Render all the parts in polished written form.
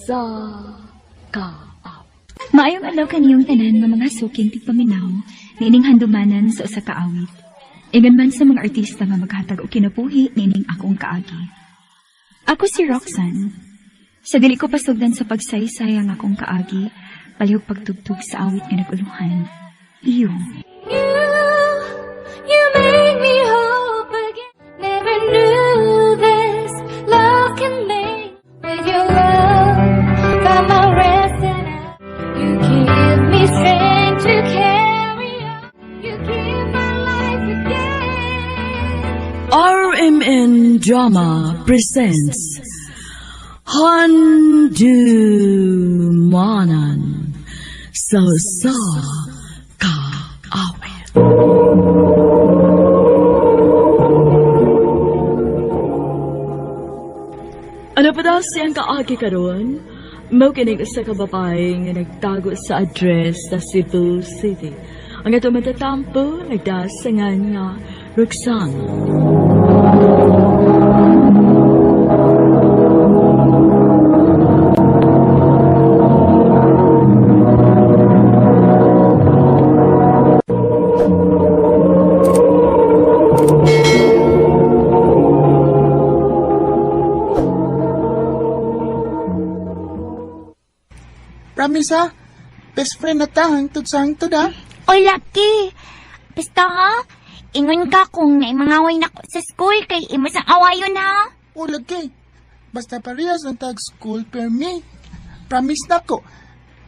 sa kaawit. Maayong adlaw kaniyong tanan nga mga suking tigpaminaw, nining handumanan sa usa ka awit. Ingon man sa mga artista nga maghatag og kinabuhi nining akong kaagi. Ako si Roxanne. Sa dili ko pasugdan sa pagsaysay ang akong kaagi, palihog pagtugtog sa awit nga naguluhan. Iyo. You make me hope again. Never knew this love can make. With your love, got my rest and you give me strength to carry on. You give my life again. RMN Drama presents Handumanan sa kaawit. Ano pa daw siyang kaagi karon? Mao kining usa ka babae nga nagtago sa address sa Cebu City. Ang ato matatampo nagdasangan nga Roxanne. Promise ha? Best friend na ta, hangtod sa hangtod ha? Oy, Lucky. Basta ha, ingon ka kung naimangaway na ko sa school kay imo sang awayon ha. O lagi. Basta parehas ang tag school per me. Promise na ko.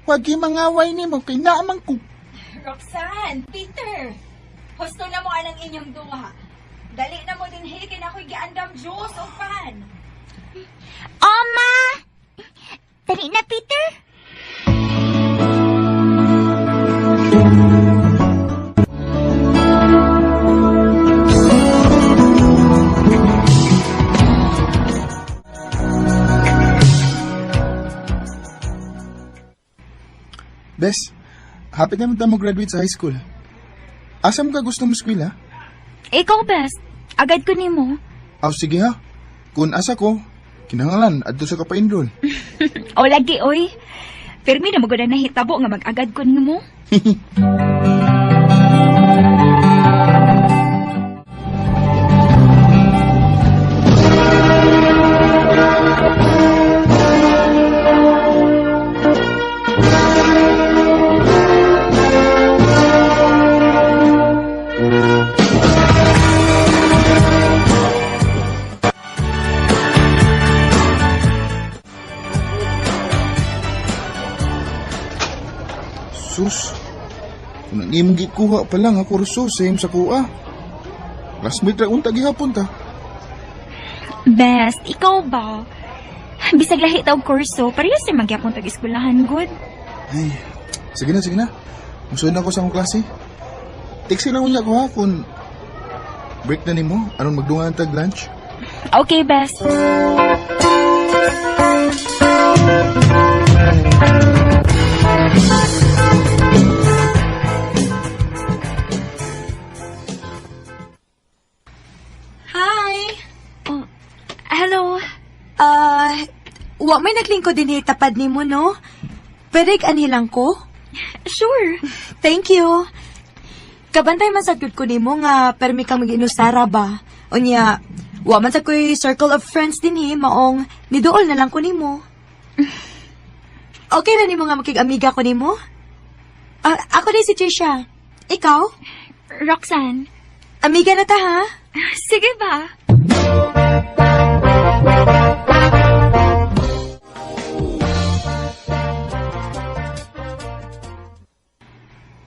Huwag yung mangaway ni mo kay naamang ko. Roxanne, Peter, husto na mo anang inyong duha. Dali na mo din higin ako'y giandam juice o pan. Oma! Dali na, Peter. Bes, hapit naman tayo mag-graduate sa high school. Asa mo ka gusto mo school ha? Ikaw best. Agad ko nimo. Aw sige ha. Kung asa ko, kinahanglan adto sa kapaindol. O lagi oy. Permi na magud na hitabo nga mag-agad ko nimo. Sus, kung nang gikuha pa lang ako ruso sa sa kuha. Classmate ra unta gihapon ta. Best, ikaw ba? Bisag lahi taog kurso, parehas sa magyapon tag eskwelahan good. Ay, sige na. Musuhin ako sa akong klase. Text lang unya ko ha kung break na nimo, anong magdungan tag lunch. Okay, best. Wa may naglingkod din tapad ni mo, no? Pwede anilang ko? Sure. Thank you. Kabantay man sa ko nimo nga permi kang mag-inusara ba? Unya, wa man sa ko'y circle of friends din maong nidool na lang ko nimo. Okay na nimo nga makig-amiga ko nimo? Ako din si Trisha. Ikaw? Roxanne. Amiga na ta, ha? Sige ba?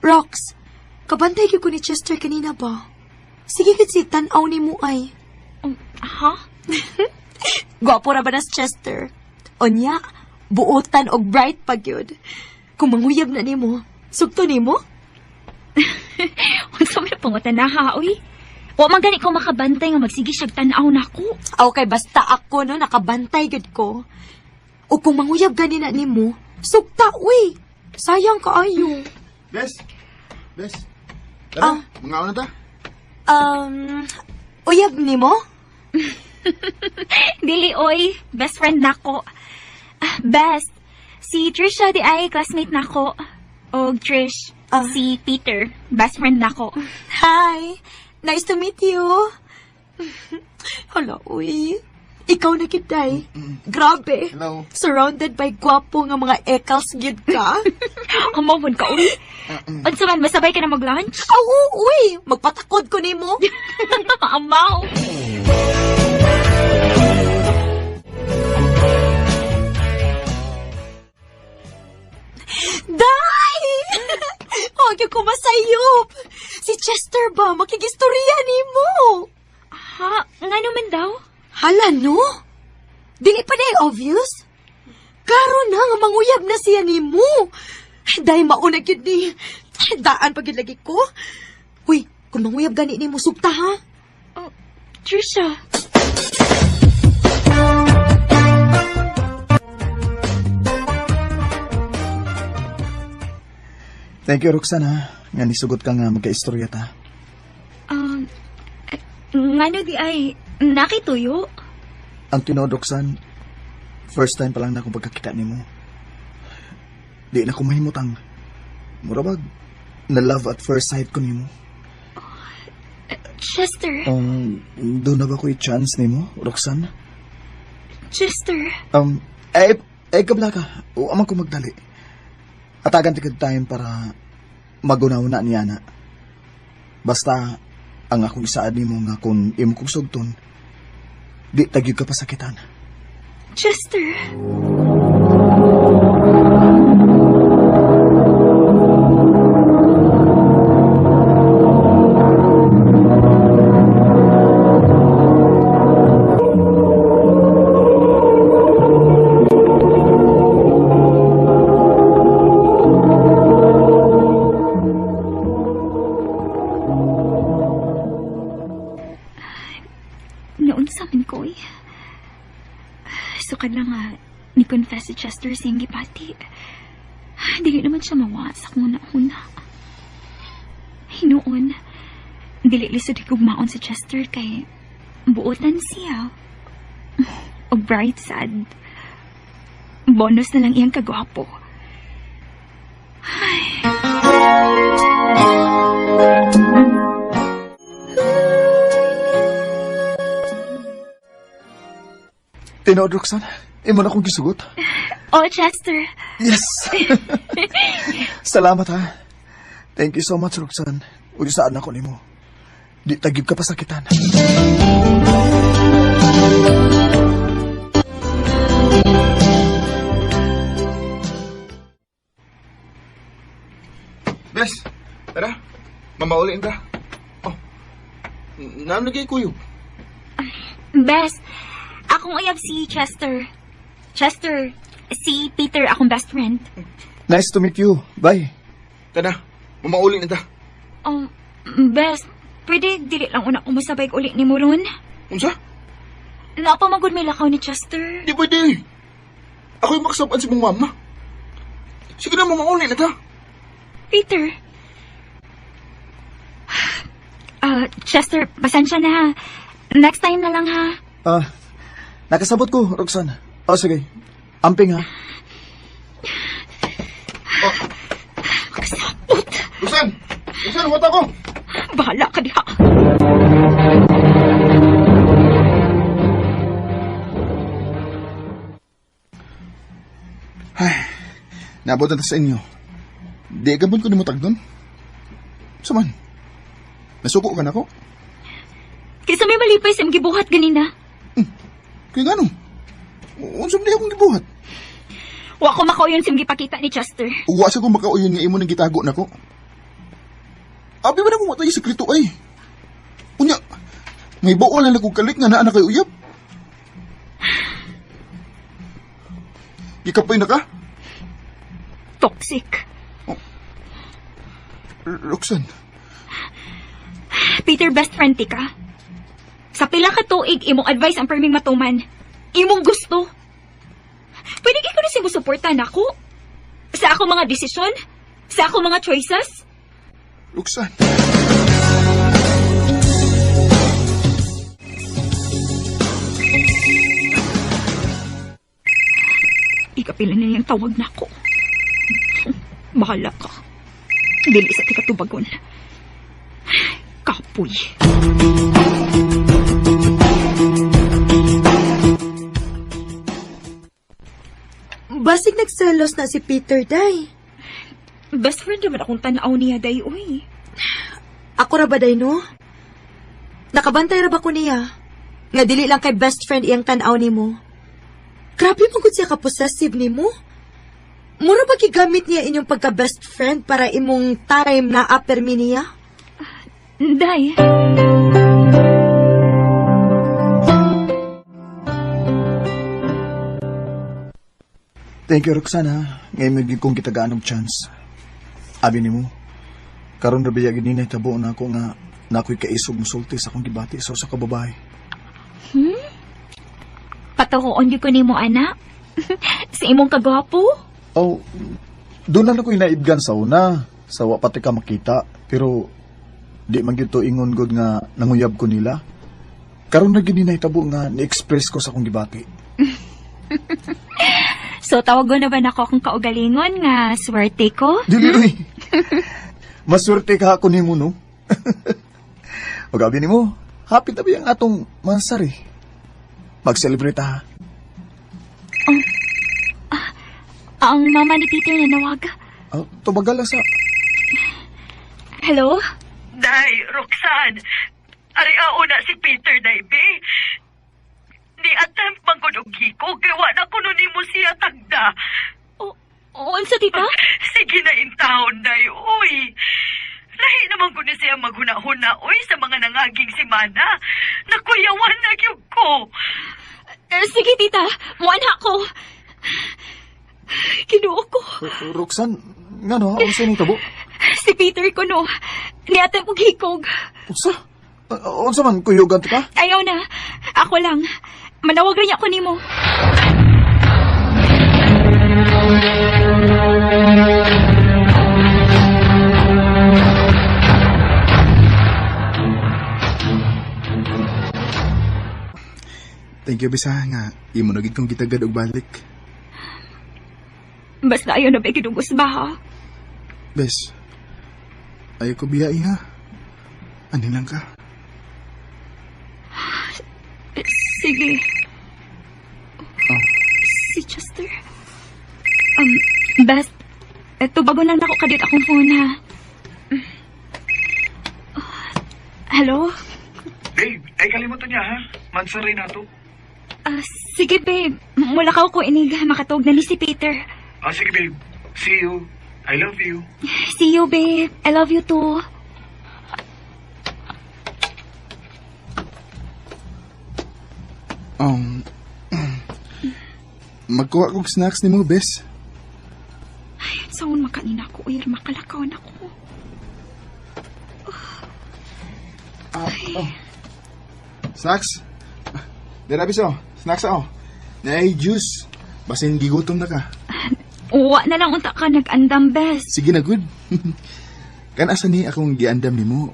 Rox, kabantay ko ni Chester kanina ba? Sige kasi tanaw ni mo ay. Ha? Gwapo ra ba na si Chester? Onya, buotan og bright pag yun. Kung manguyab na ni mo, sugto ni mo? Unsa may pangutan na ha, uy? Wa man gani ko makabantay nga magsige siyag tanaw na ko. Okay, basta ako no, nakabantay gud ko. O kung manguyab gani na ni mo, sugta, uy. Sayang kaayo. Bes. Tara, mga na ta? Uyab ni mo? Dili, oy. Best friend na ko. Best, Si Trisha di ay classmate nako. O Trish, si Peter, best friend nako. Hi! Nice to meet you. Hala, uy. Ikaw na kitay. Grabe. Hello. Surrounded by gwapo nga mga ekals gid ka. Amawon ka, uy. Unsa man, masabay ka na mag-lunch? Aw, uy. Magpatakod ko nimo. Amaw. Day! Huwag ko masayop. Si Chester ba? Makigistorya nimo. Ha? Nga naman daw? Hala, no? Dili pa na obvious? Klaro na nga manguyab na siya nimo. Dahil mauna yun ni. Daan pag lagi ko. Uy, kung manguyab gani nimo, subta ha? Oh, Trisha. Thank you, Roxana. Nga nisugot ka nga magka-istorya ta. Nga no di ay nakituyo? Ang tinood, Roxanne, first time pa lang na akong pagkakita ni mo. Di na ko mahimutang. Murabag, na love at first sight ko ni mo. Chester. Doon na ba ko i-chance ni mo, Roxanne? Chester. Kabla ka. O, amang ko magdali. Atagan tikad time para magunaw na niya na. Basta, ang akong isaad ni mo nga kung imo kong sugton, di tagyog ka pasakitan. Chester. Noon sa amin ko eh. Sukad lang nga, ni-confess si Chester siyang gipati. Dili naman siya mawasak muna-una. Hinoon, dili lisod higugmaon si Chester kay buotan siya. O bright sad. Bonus na lang iyang kagwapo. Tinood, Roxanne, imo na akong gisugot. Oh, Chester. Yes! Salamat ha. Thank you so much, Roxanne. Uli saan ako ni mo. Di tagyog ka pasakitan. Bes, tara. Mamaulin ka. Oh, nanagay ko yun. Bes, akong uyab si Chester. Chester, si Peter, akong best friend. Nice to meet you. Bye. Tara, mamaulin ka. Oh, Bes, pwede dili lang una kung masabay ko ulit ni mo ron? Unsa? Napamagod may lakaw ni Chester. Di pwede. Ako'y makasabaan si mong mama. Sige na, mamaulin na ta. Peter. Chester, pasensya na ha. Next time na lang ha. Nakasabot ko, Roxanne. Sige. Amping ha. Makasabot. Lusan! Lusan, huwag ako! Bahala ka diha. Ay, naabot na ta sa inyo. Di gabon ko ni mo tagdon. Saman, nasuko ka na ko? Kaysa may malipay sa gibuhat ganina. Kaya gano? Unsam di akong gibuhat. Wa ko makauyon sa gipakita ni Chester. Uwa sa kong makauyon nga imo nang gitago na ko. Abi ba na kung matay sekreto ay? Unya, may bawal na nagkukalik nga na kay uyab. Ikapay na ka? Toxic. Roxanne. Peter, best friend ti ka. Sa pila ka tuig, imong advice ang perming matuman. Imong gusto. Pwede ko na siya suportahan ako. Sa ako mga desisyon. Sa ako mga choices. Roxanne. kapila na niyang tawag na ako. Bahala ka. Dili sa tikatubagon. Kapoy. Basig nagselos na si Peter, day. Best friend naman akong tanaw niya, day, uy. Ako ra ba, day, no? Nakabantay ra ba ko niya? Nga dili lang kay best friend iyang tanaw ni mo. Grabe mo siya ka-possessive ni mo. Mura ba gigamit niya inyong pagka-best friend para imong time na apermi niya? Day. Thank you, Roxana. Ngayon magiging kong kitagaan ng chance. Abi ni mo, karon rabiya gininay tabo na ako nga na ako'y kaisog musulti sa akong gibati sa usa ka babae. Patuhoon ko ni mo, anak. Sa imong kagwapo. Oh, doon na ako'y naibgan sa una. Sa wa pati ka makita. Pero, di man yun to ingon god nga nanguyab ko nila. Karon na gininay tabo nga ni-express ko sa akong gibati. So, tawagon na ba na ako akong kaugalingon nga swerte ko? Dili, uy. Maswerte ka ako ni mo, no? Magabi ni mo, happy tabi ang atong mansari. Mag-celebrate ha. Ang mama ni Peter na nawaga. Tubagala sa... Hello? Day, Roxanne. Ari na si Peter, day, be. Di attempt bang ko nung hiko, kaya wala ko nun mo siya tagda. Unsa, tita? Sige na intahon, day, uy. Lahi naman ko na siya maghuna-huna, uy, sa mga nangaging simana. Nakuyawan na gyud ko. Sige, tita. Muanha ko. Kinuo ko. Roxanne, nga no, unsa ni tabo? Si Peter ko, no. Niatay mong hikog. Unsa? Unsa man, kuyugan ka? Ayaw na. Ako lang. Manawag rin ako nimo. Thank you, Bisa, nga. Imo nagig kong gitagad og balik. Basta ayaw na ba kinugos ba, ha? Bes, ayaw ko biyai, ha? Ano lang ka? Sige. Oh. Si Chester. Best, eto bago lang ako kadit akong phone, ha? Hello? Babe, ay kalimutan niya ha. Mansaray na to. Sige, babe. Mula ka ko inig makatawag na ni si Peter. Sige babe. See you. I love you. See you, babe. I love you too. Magkuha kong snacks ni mo, Bes. Saan makanin ako? Uy, makalakaw na ako. Snacks? Dira, Bes, snacks ako. Nay, juice. Basin gigutom na ka. Uwa na lang unta ka nag-andam, best. Sige na, good. Kan asa ni akong giandam ni mo.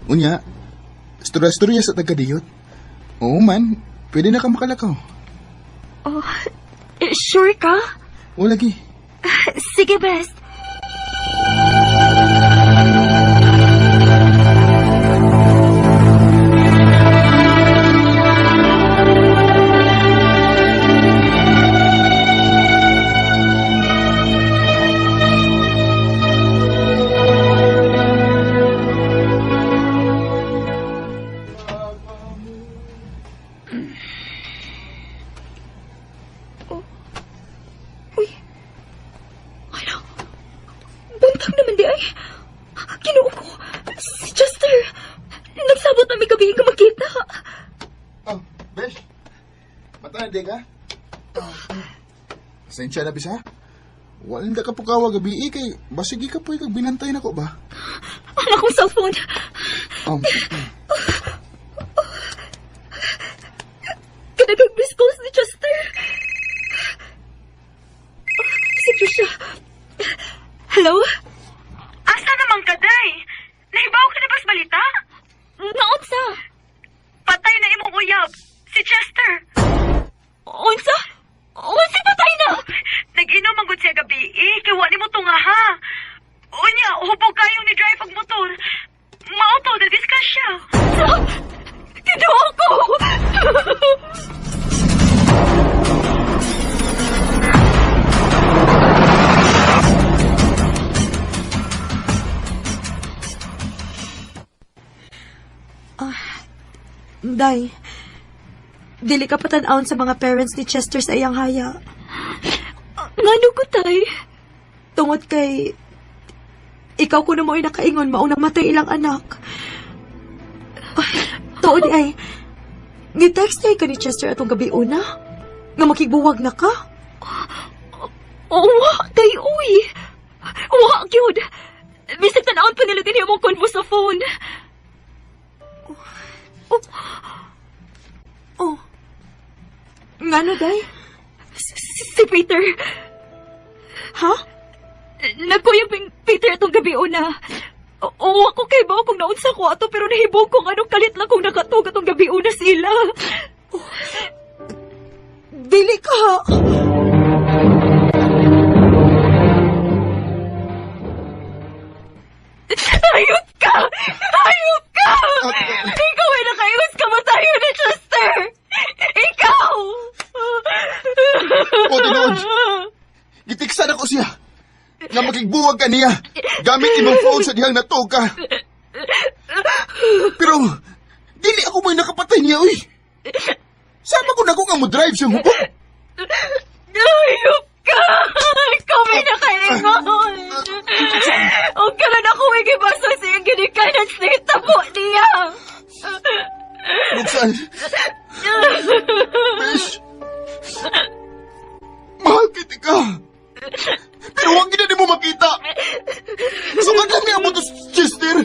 Unya, storya-storya sa taga-diyot. Oo man, pwede na ka makalakaw. Sure ka? O lagi. Sige, best. Buntag naman di ay. Kinuo ko. Si Chester. Nagsabot na may gabi ka makita. Besh. Mata na di ka? Pasensya na, Bisa. Walang da ka po kawa gabi kay basigi ka po ikag binantay na ko ba? Ang akong cellphone. Kadagag-miss calls ni Chester. Sige siya. Hello? Asa naman ka, day? Nahibaw ka na bas balita? Naunsa? Patay na imong uyab. Si Chester. Unsa? Unsa patay na? hubog kayong ni drive ang motor. Mauto na diskasya. Tinuo ko! Day, dili ka patanawon sa mga parents ni Chester sa iyang haya. Ngano ko, tay? Tungod kay... Ikaw ko na mo'y nakaingon, maunang matay ilang anak. Tuod ay... Ni-text niya ka ni Chester atong gabi una? Nga makigbuwag na ka? Wa, tay, uy. Wa, gyud. Bisag tanawon pa nila din yung mong convo sa phone. Oh. Ngano, day? Si Peter. Ha? Nagkuyang Peter atong gabi una. Oo, ako kay ba akong naunsa ko ato pero nahibog kong anong kalit lang kung nakatog atong gabi una sila. Dili ka! Hayop ka! Hayop ka! Ikaw ay nakaiwas ka matayo ni Chester! Ikaw! O, tinood. Gitiksan ako siya. Nga makigbuwag ka niya. Gamit imong phone sa dihang natog ka. Pero, dili ako may nakapatay niya, uy. Sama ko na ko nga mo drive siyang hubog. Hayop ka! Ikaw may nakaingon! Huwag ka na ako may gibasa sa iyong ginikanan sa itabo niya! Roxanne. Besh. Mahal kita ka. Pero huwag gina mo makita. Sugad lang niya mo to, Chester.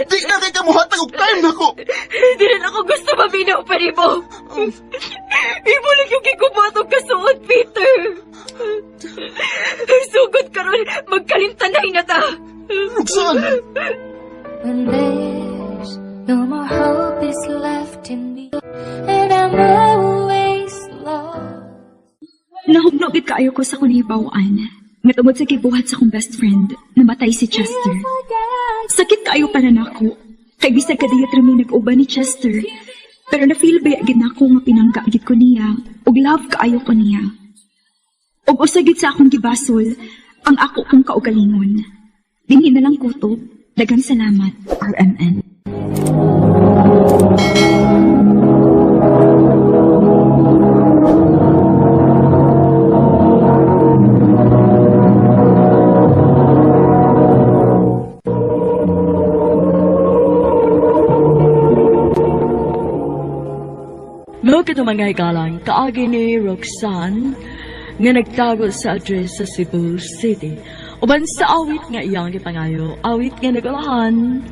Di na kay kamuhatag og time na ko. Hindi rin ako gusto mabinaw pa rin mo. Ibulig yung kikubatog kasuot, Peter. Sugod ka ron, magkalintanay na ta. Roxanne. When there's no more hope is left in me, and I'm always lost. Nahugnogit kaayo ko sa kunibawaan. Nga tungod sa kibuhat sa kong best friend, namatay si Chester. Sakit kaayo pa na nako. Kay bisag kadiyat rami nag-uban ni Chester. Pero na-feel ba agad na ako nga pinanggagit ko niya, ug love kaayo ko niya. Ug usagit sa akong gibasol, ang ako kong kaugalingon. Dinhi na lang kutob. Daghang salamat, RMN. Mga mga hikalang kaagi ni Roxanne nga nagtago sa address sa Cebu City. Uban sa awit nga iyang gipangayo, awit nga nagulahan,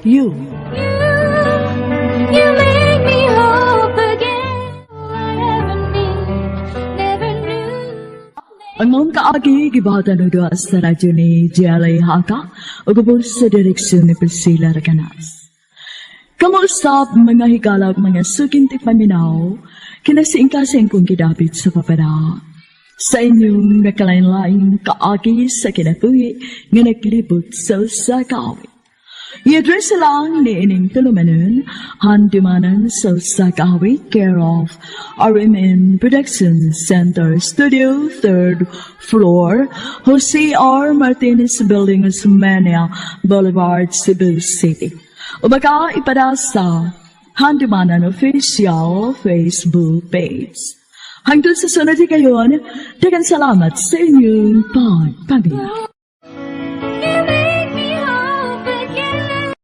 You. You make me hope again. All I ever need, never knew. Ang mga kaagi gibatan na sa radyo ni Jelly Haka o gabol sa direksyon ni Priscilla Raganas. Kamusta mga hikalag mga sukintik paminaw, kinasiing kasing kong kidapit sa papara. Sa inyong nakalain-laing kaagi sa kinabuhi nga naglibot sa usakawit. I-address lang ni ining tulumanon, handimanan sa usakawit, care of RMN Production Center Studio, 3rd floor, Jose R. Martinez Building, Osmeña Boulevard, Cebu City. O baka ipada sa Handimanan Official Facebook page. Hanggang sa sunod kayon, daghang salamat sa inyong pagpabili. You make me hope again.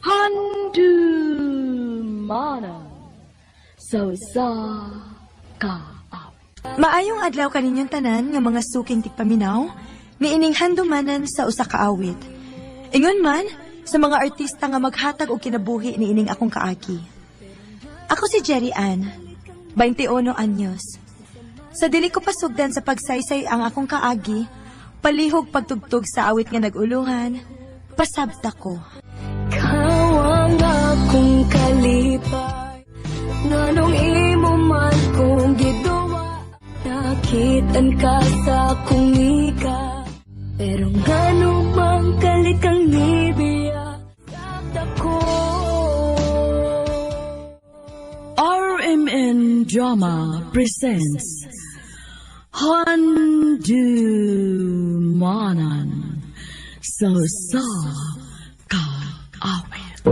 Handimanan sa usakawit. Maayong adlaw kaninyong tanan nga mga suking tigpaminaw, niining handumanan sa usa ka awit. Ingon man, sa mga artista nga maghatag og kinabuhi niining akong kaagi. Ako si Jerry Ann, 21 anyos. Sa dili ko pasugdan sa pagsaysay ang akong kaagi, palihog pagtugtog sa awit nga naguluhan, pasabta ko. Kawang akong kalipay, nanong imo man ko sakitan ka sa akong ika. Pero ngano mang kalikang nibiya sa ko. RMN Drama presents Handumanan sa Kaawit.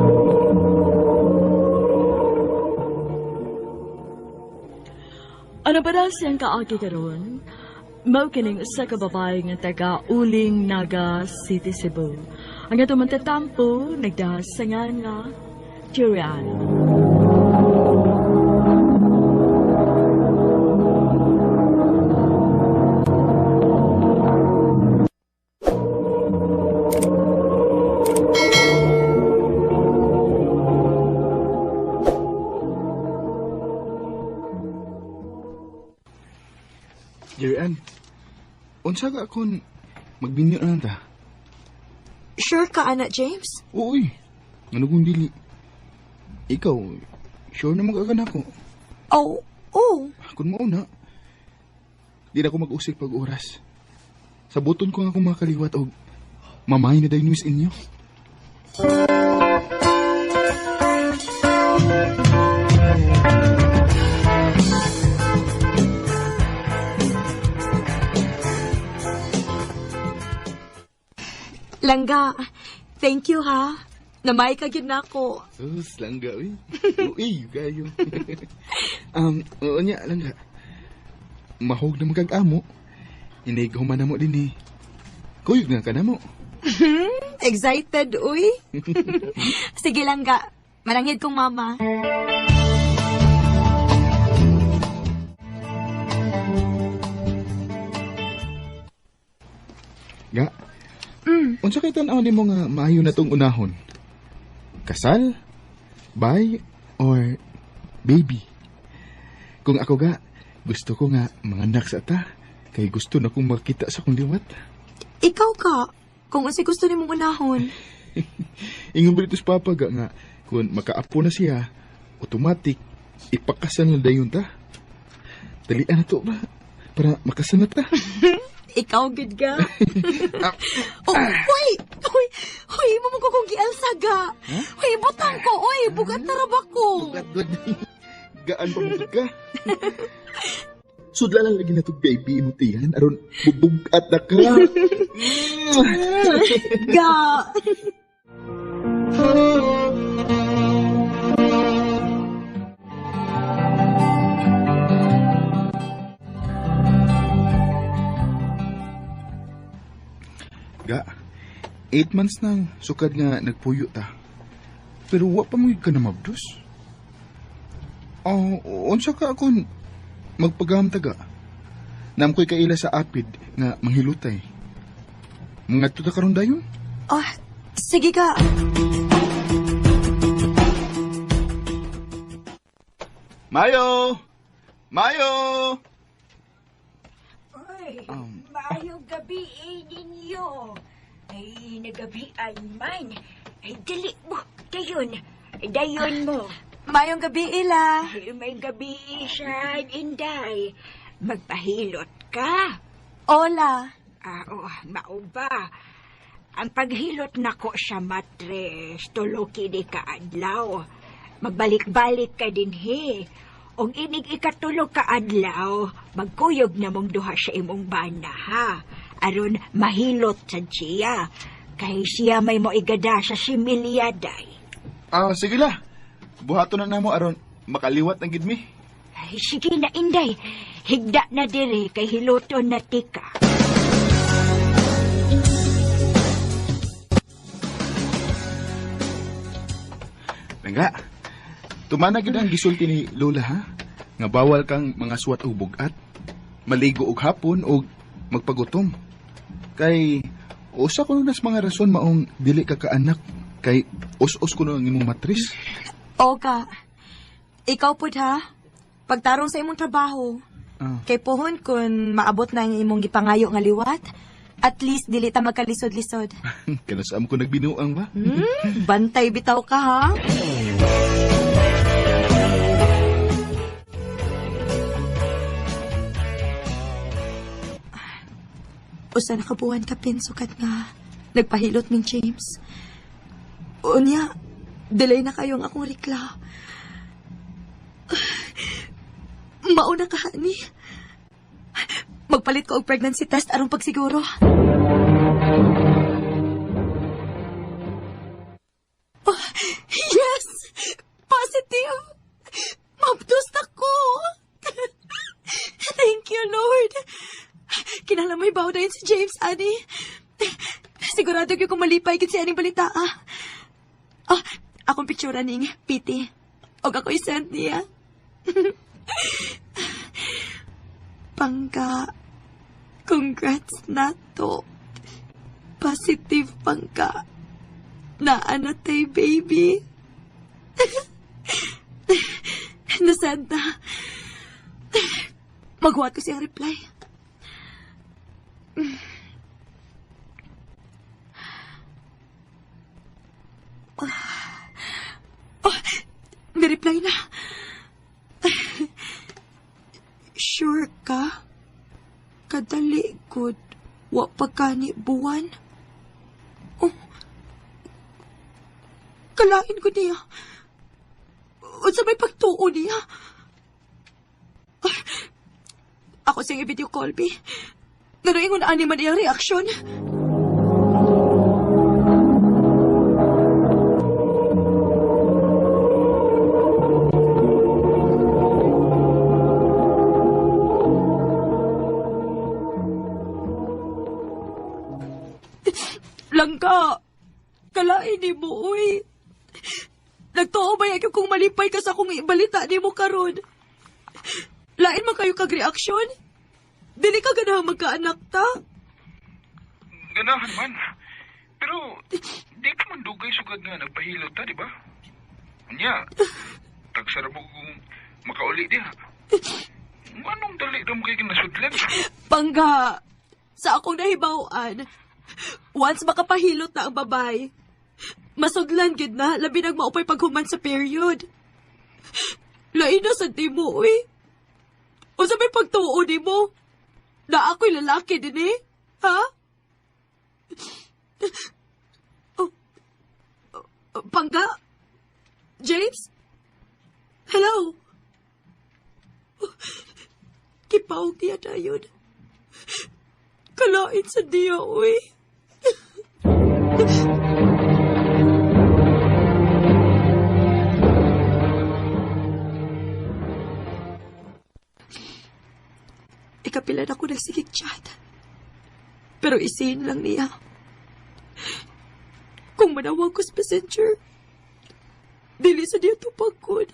Ano ba daw siyang kaagi karon? Mao kining usa ka babae nga taga Uling, Naga City, Cebu. Ang ato man tatampo nagdasangan nga Turian. Jerian, unsa ka akong magbinyo na ta? Sure ka, anak James? Uy, ano kung dili? Ikaw, sure na mag-agan ako. Oh, oh. Kung mauna, di na ako mag-usik pag oras. Sabuton ko nga akong makaliwat o mamay na dahil news inyo. Langga, thank you ha. Namay ka yun na ako. Oh, langga, uy. Uy, gayo. Oo niya, langga. Mahog na magkag-amo. Inigaw man na mo din eh. Kuyog na ka na mo. Excited, uy. Sige langga, marangid kong mama. Ga, unsa kay tan-aw nimo nga maayo na tong unahon? Kasal? Bay? Or baby? Kung ako ga, gusto ko nga manganak sa ta. Kay gusto na kong makita sa kong liwat. Ikaw ka, kung kasi gusto ni mong unahon. Ingon ba dito sa papa ga nga, kung makaapo na siya, automatic, ipakasal na dayon ta. Dalian na to ba? Para makasal na ta. Ikaw, good ka. Oh, wait! Uy, mamagkakong gialsaga. Uy, butang ko. Uy, bugat na rabak ko. Bugat. Gaan pa mo ka? Sudla lang lagi na to baby imutihan. Aron, bubugat na ka. Ga. Ga, 8 months nang sukad nga nagpuyo ta. Pero wa pa mo ka na mabdos. Unsa ka akong magpagam taga. Nam ko'y kaila sa apid nga manghilutay. Mga tuta karon dayon? Oh, sige ka. Mayo! Mayo! Ay, maayong gabi ninyo. Ay, nagabi ay man. Ay, dali mo. Dayon mo. Mayong gabi, Ila. Ay, may gabi siya, Inday. Magpahilot ka. Hola. Mao ba? Ang paghilot nako sa matres, tuloki di ka adlaw. Magbalik-balik ka din he. Og inig ikatulog ka adlaw, magkuyog na mong duha sa imong bana ha. Aron mahilot sa siya. Kay siya may moigada sa similyaday. Sige la. Buhato na namo aron makaliwat ang gidmi. Ay, sige na, Inday. Higda na diri kay hiluton na tika. Langga, tumana gid ang gisulti ni Lola ha? Nga bawal kang mga suwat o bugat, maligo og hapon o magpagutom. Kay usa ko nas mga rason maong dili ka kaanak kay us-us ko ang imong matris. Oka. Ikaw pud ha. Pagtarong sa imong trabaho. Kay pohon kun maabot na ang imong gipangayo nga liwat, at least dili ta magkalisod-lisod. Kanasam ko nagbinuang ba? Bantay bitaw ka ha. Usa na kabuhan ka pinsukat nga nagpahilot ning James. Unya, delay na kayo ang akong rikla. Mauna ka, honey. Magpalit ko og pregnancy test aron pagsiguro. Oh, yes! Positive! Mabdos ako! Thank you, Lord! Kinalamay ba na yun si James, Annie? Sigurado ko kung malipay kit si Annie balita, ah. Oh, akong picture ning Piti. Og ako isend niya. Pangka, congrats na to. Positive pangka. Naanatay, baby. Nasad na. Maghuwat ko siyang reply. Oh, nireply na. Sure ka? Kadali, good. Wa pagkani buwan. Oh. Kalain ko niya. Unsa may pagtuo niya? Ako siyang i-video call, B. Ngano ingon ani man iyang reaksyon? Langka, kalain ni mo, uy. Nagtuo ba yung kung malipay ka sa kung ibalita ni mo karon? Lain man kayo kag-reaksyon? Dili ka ganahan magkaanak ta? Ganahan man. Pero, di ka man dugay sugad nga nagpahilot ta, di ba? Anya, tagsara mo kung makauli diha. Anong dali na mo kayo nasudlan? Pangga, sa akong nahibawan, once makapahilot na ang babay, masudlan gid na, labi nang maupay paghuman sa period. Lain na sa di mo, uy. O sa may pagtuo di mo, na ako'y lalaki din eh. Ha? Pangga? James? Hello? Kipawag niya na yun. Kalain sa diya, uy. Ikapilan ako ng sigig chat. Pero isihin lang niya. Kung manawag ko sa messenger, dili sa niya tupagkod.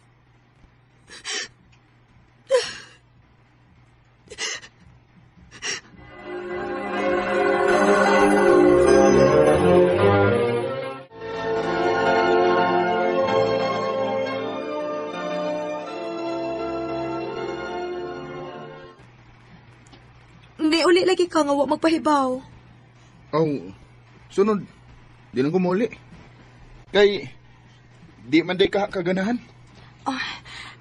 Hindi, uli lagi ka nga wa magpahibaw. Oh, sunod. Di lang ko mauli. Kay, di man day ka kaganahan.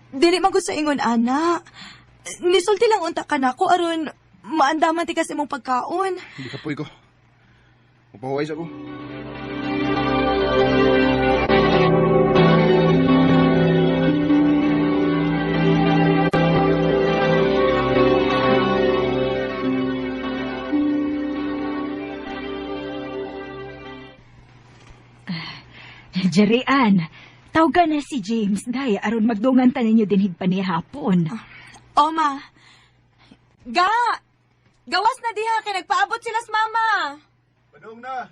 Dili man ko sa ingon, ana. Nisulti lang unta ka na ko, aron maandaman ti kasi mong pagkaon. Hindi ka puy ko. Mapahuwais ako. Jerian, tawagan na si James, day, aron magdungan ta ninyo dinhig pa niya hapon. Oma. Gawas na diha, kay nagpaabot sila sa mama. Padung na.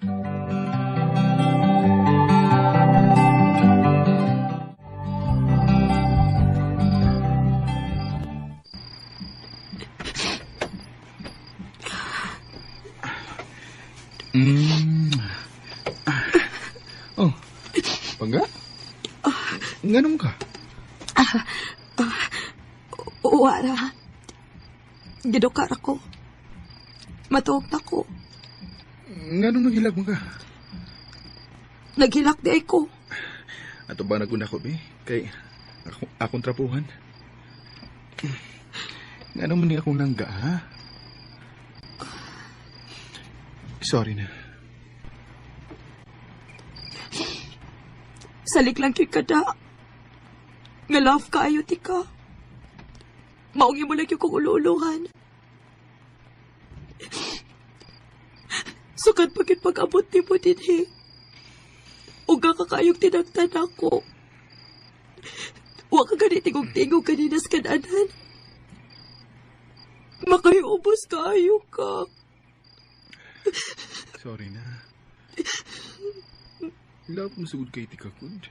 Oh, Pangga? Nganom ka? Wala. Gidukar ako. Matuog na ko. Nganom naghilag mo ka? Naghilak di ay ko. Ato ba naguna ko, be? Kay akong trapuhan. Nganom mo ni akong nangga, ha? Sorry na. Salik lang kay kada. Nga love ka ayo ti ka. Maungi mo lang yung kong uluuluhan. Sukat pagit pag-abot ni mo din he. Uga ka kayong tinagtan ako. Huwag ka ganit tingog-tingog kanina sa kananan. Makayubos kayo ka. Sorry na. Love mo sugod kay Tikakod.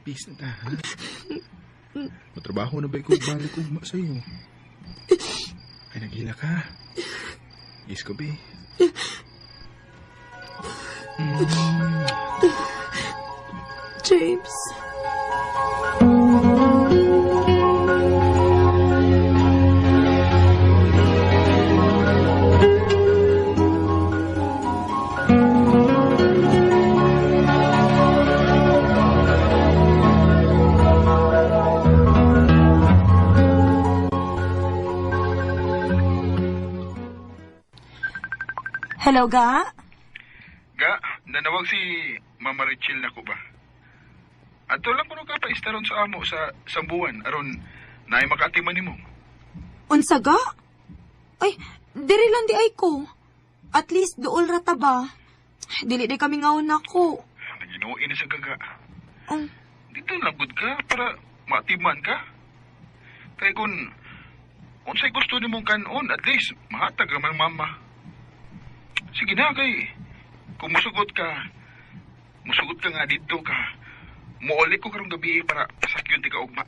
Peace na ta, ha? Matrabaho na ba ikaw balik ugma sa'yo? Ay, naghila ka. Yes ko, be. James. Hello, Ga? Ga, nanawag si Mama Rachel na ko ba? Ato lang kuno ka pa istaron sa amo sa sambuan aron naay makatiman nimo. Unsa, Ga? Ay, diri lang di ay ko. At least dool rata ba? Dili di kami ngawon ako. Naginuin na sa gaga. Oh, Dito lang gud ka para matiman ka. Kay kun unsay gusto nimong kanon, at least mahatag man mama. Sige na kay kung musugot ka nga dito ka. Muuli ko karong gabi para pasakyon ti ka ugma.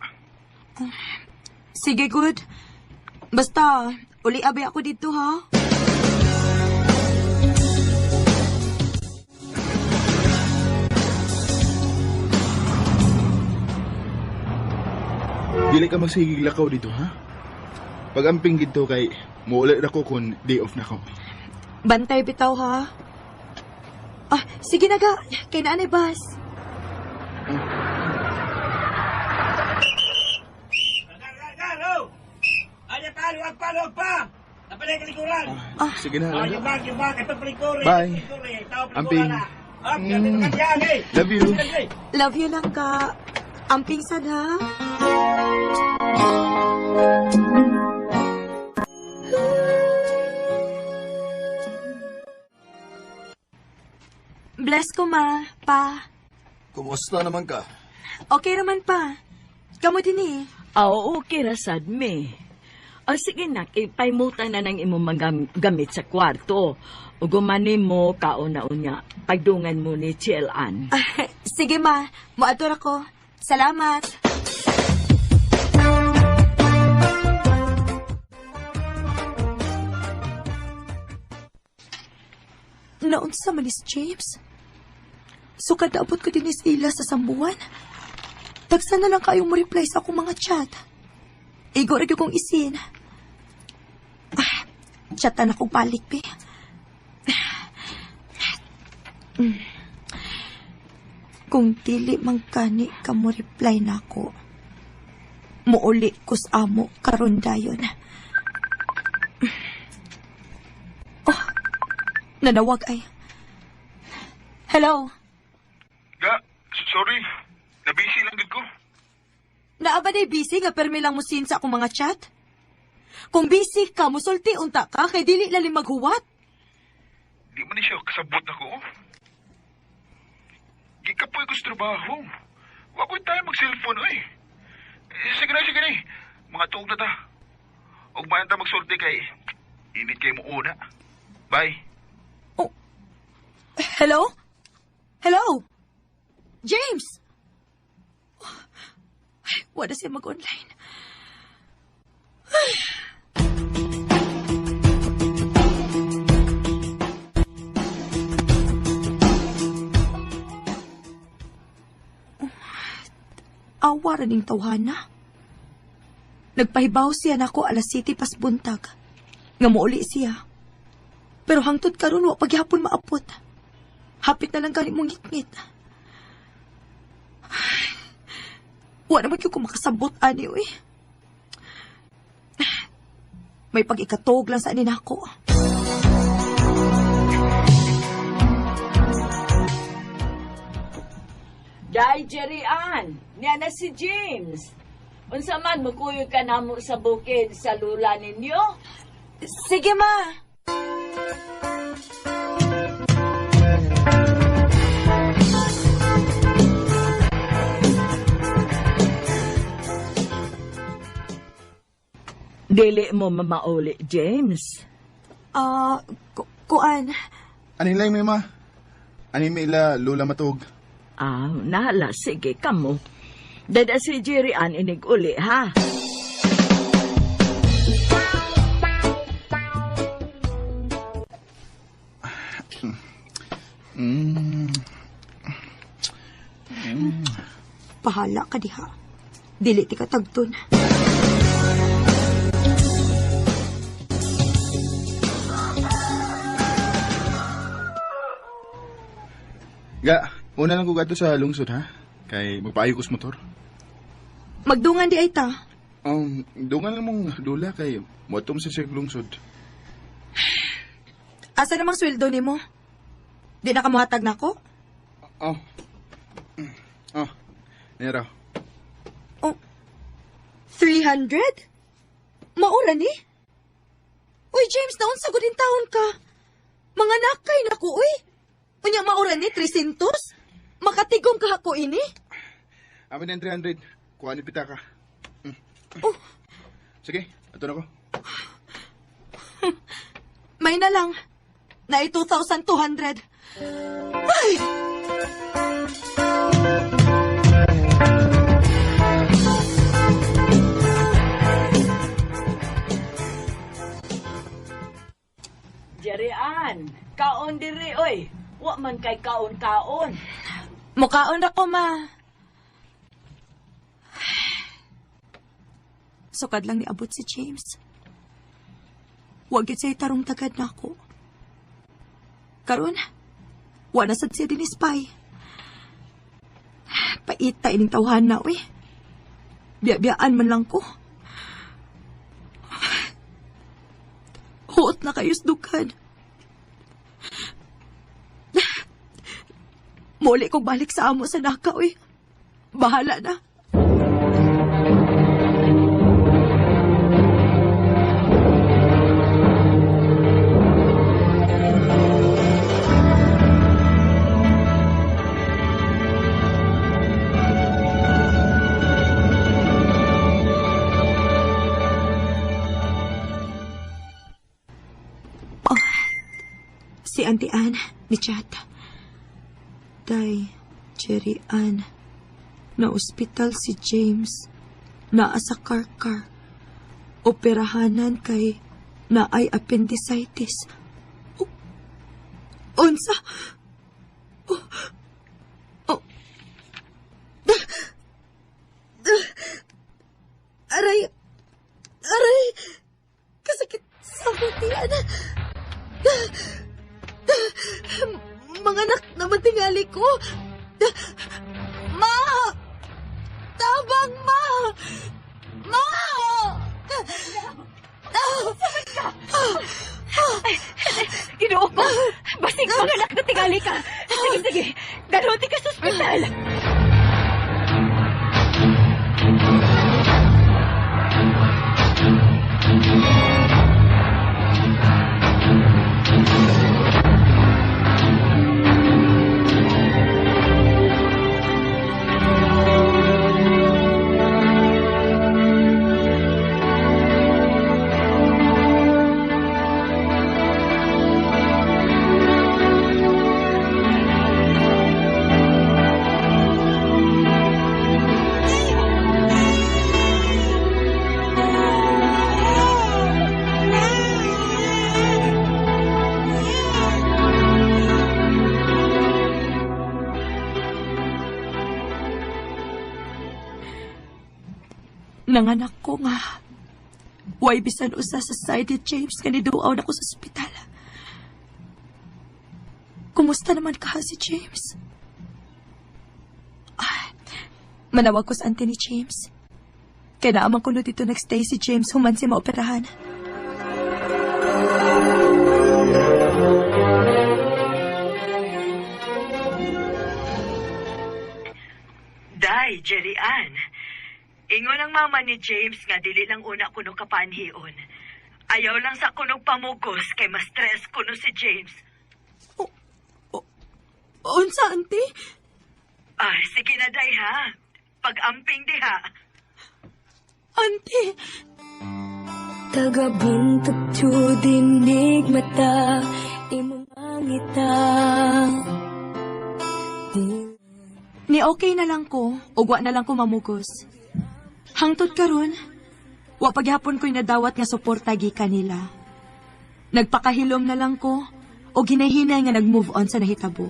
sige, good. Basta, uli abi ako dito, ha? Dili ka magsigig lakaw dito, ha? Pag-amping dito kay muulit ako kung day off na ko. Bantay bitaw, ha? Ah, sige na, Ga. Kay naanay bas. Sige na, Laga. Bye. Bye. Amping. Love you. Love you lang, Ga. Amping sad, ha? Bless ko, ma. Pa. Kumusta naman ka? Okay naman, pa. Kamu din eh. Okay ra sad me. Sige na, ipaimutan na ng imong gamit sa kwarto. O gumanin mo, kauna-unya, pagdungan mo ni Chielan. Sige, ma. Muador ako. Salamat. Naunsa man is James? So kadabot ko din is ila sa sambuan. Tagsa na lang kayong mo reply sa akong mga chat. Igo rin kong isin. Chatan akong balik, pe. Kung dili man kani ka mo reply na ako, muuli ko sa amo karon dayon. Oh, nanawag ay. Hello? Ga, sorry. Nabisi lang gud ko. Naaba day busy nga permi lang mo sin sa akong mga chat? Kung busy ka, musulti unta ka, kay dili lalim maghuwat. Di man ni siya kasabot na ko. Gikapoy ko sa trabaho. Wa ko tayo mag-cellphone, oy. Sige na. Mga tuog na ta. Huwag mayan ta magsulti kay init kay mo una. Bye. Oh. Hello? Hello? James? Wala siya mag-online. Awa rin yung tawhana. Nagpahibaw siya na ako alas 7 pas buntag. Nga muuli siya. Pero hangtod karon wa paghapon maapot. Hapit na lang gani mong ngit-ngit. Wa naman ko makasabot ani oy. May pag-ikatog lang sa anin ako. Day Jerry Ann, niya na si James. Unsa man mukuyog ka namo sa bukid sa lula ninyo? Sige, ma. Dili mo mamauli, James. Kuan. Aning lang, may ma. Aning may ila lola matug. Nala, sige, kamo. Dada si Jerry Ann inig uli, ha? Pahala ka diha. Dili ti ka tagton. Ga, una lang ko gato sa lungsod, ha? Kay magpaayo ko sa motor. Magdungan di ay ta. Dungan lang mong lola kay motom sa siya lungsod. Asa namang sweldo ni mo? Di na kamuhatag na ko? Nera. 300? Maura ni? Uy, James, naon sa gudin taon ka? Mga nakay na ko, uy. Unya maura ni, 300? Makatigong ka ako ini? Amin ng 300. Kuha ni pita ka. Sige, ato na ko. May na lang. Na 2,200. Ay! Jerry Ann, kaon diri, oy. Wa man kay kaon-kaon. Mukaon ra ko, ma. Sukad lang niabot si James. Huwag yun sa'y tarong tagad na ako. Karon, wala sad siya din ispay. Paita ining tawhan na, uy. Biya-biyaan man lang ko. Huot na kayos dukan. Muli kong balik sa amo sa naka, uy. Bahala na. Si Auntie Ann, ni Chat. Day, Jerry Ann. Na ospital si James. Naa sa karkar. Operahanan kay naay appendicitis. Unsa? Aray, kasakit sa hutian. Mga anak naman tingali ko. Ma! Tabang, ma! Ma! Ginoo ko! Basig mga anak na tingali ka! Sige, dalawin ka sa ospital! Nanganak ko nga. Way bisan usa sa side ni James nga niduaw na ko sa ospital. Kumusta naman ka si James? Manawag ko sa auntie ni James. Kaya naamang ko na dito nagstay si James human si maoperahan. Jerry Ann. Ingon ang mama ni James nga dili lang una kuno kapanhion. Ayaw lang sa kuno pamugos kay mas stress kuno si James. Unsa, auntie? Sige na day ha. Pag-amping diha. Auntie! Tagabuntag to dinig mata, imong ngita. Ni okay na lang ko, ug wa na lang ko mamugos. Hangtod karon, wa paghapon ko'y nadawat nga suporta gikan nila. Nagpakahilom na lang ko, o ginahinay nga nag-move on sa nahitabo.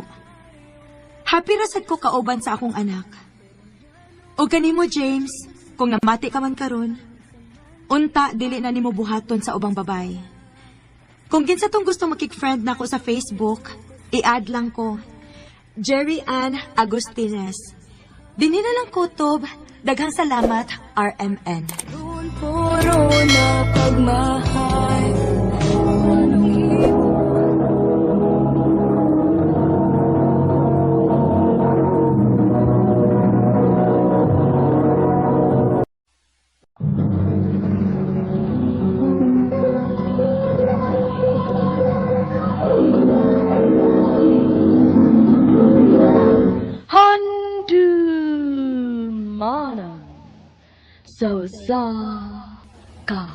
Happy rasad ko kauban sa akong anak. O kanimo, James, kung namati ka man karon, unta dili na nimo buhaton sa ubang babay. Kung kinsa tong gusto makik-friend nako sa Facebook, i-add lang ko. Jerry Ann Agustines. Dinhi na lang kutob. Daghang salamat, RMN. Puro na pagmahal. Manang so sa ka.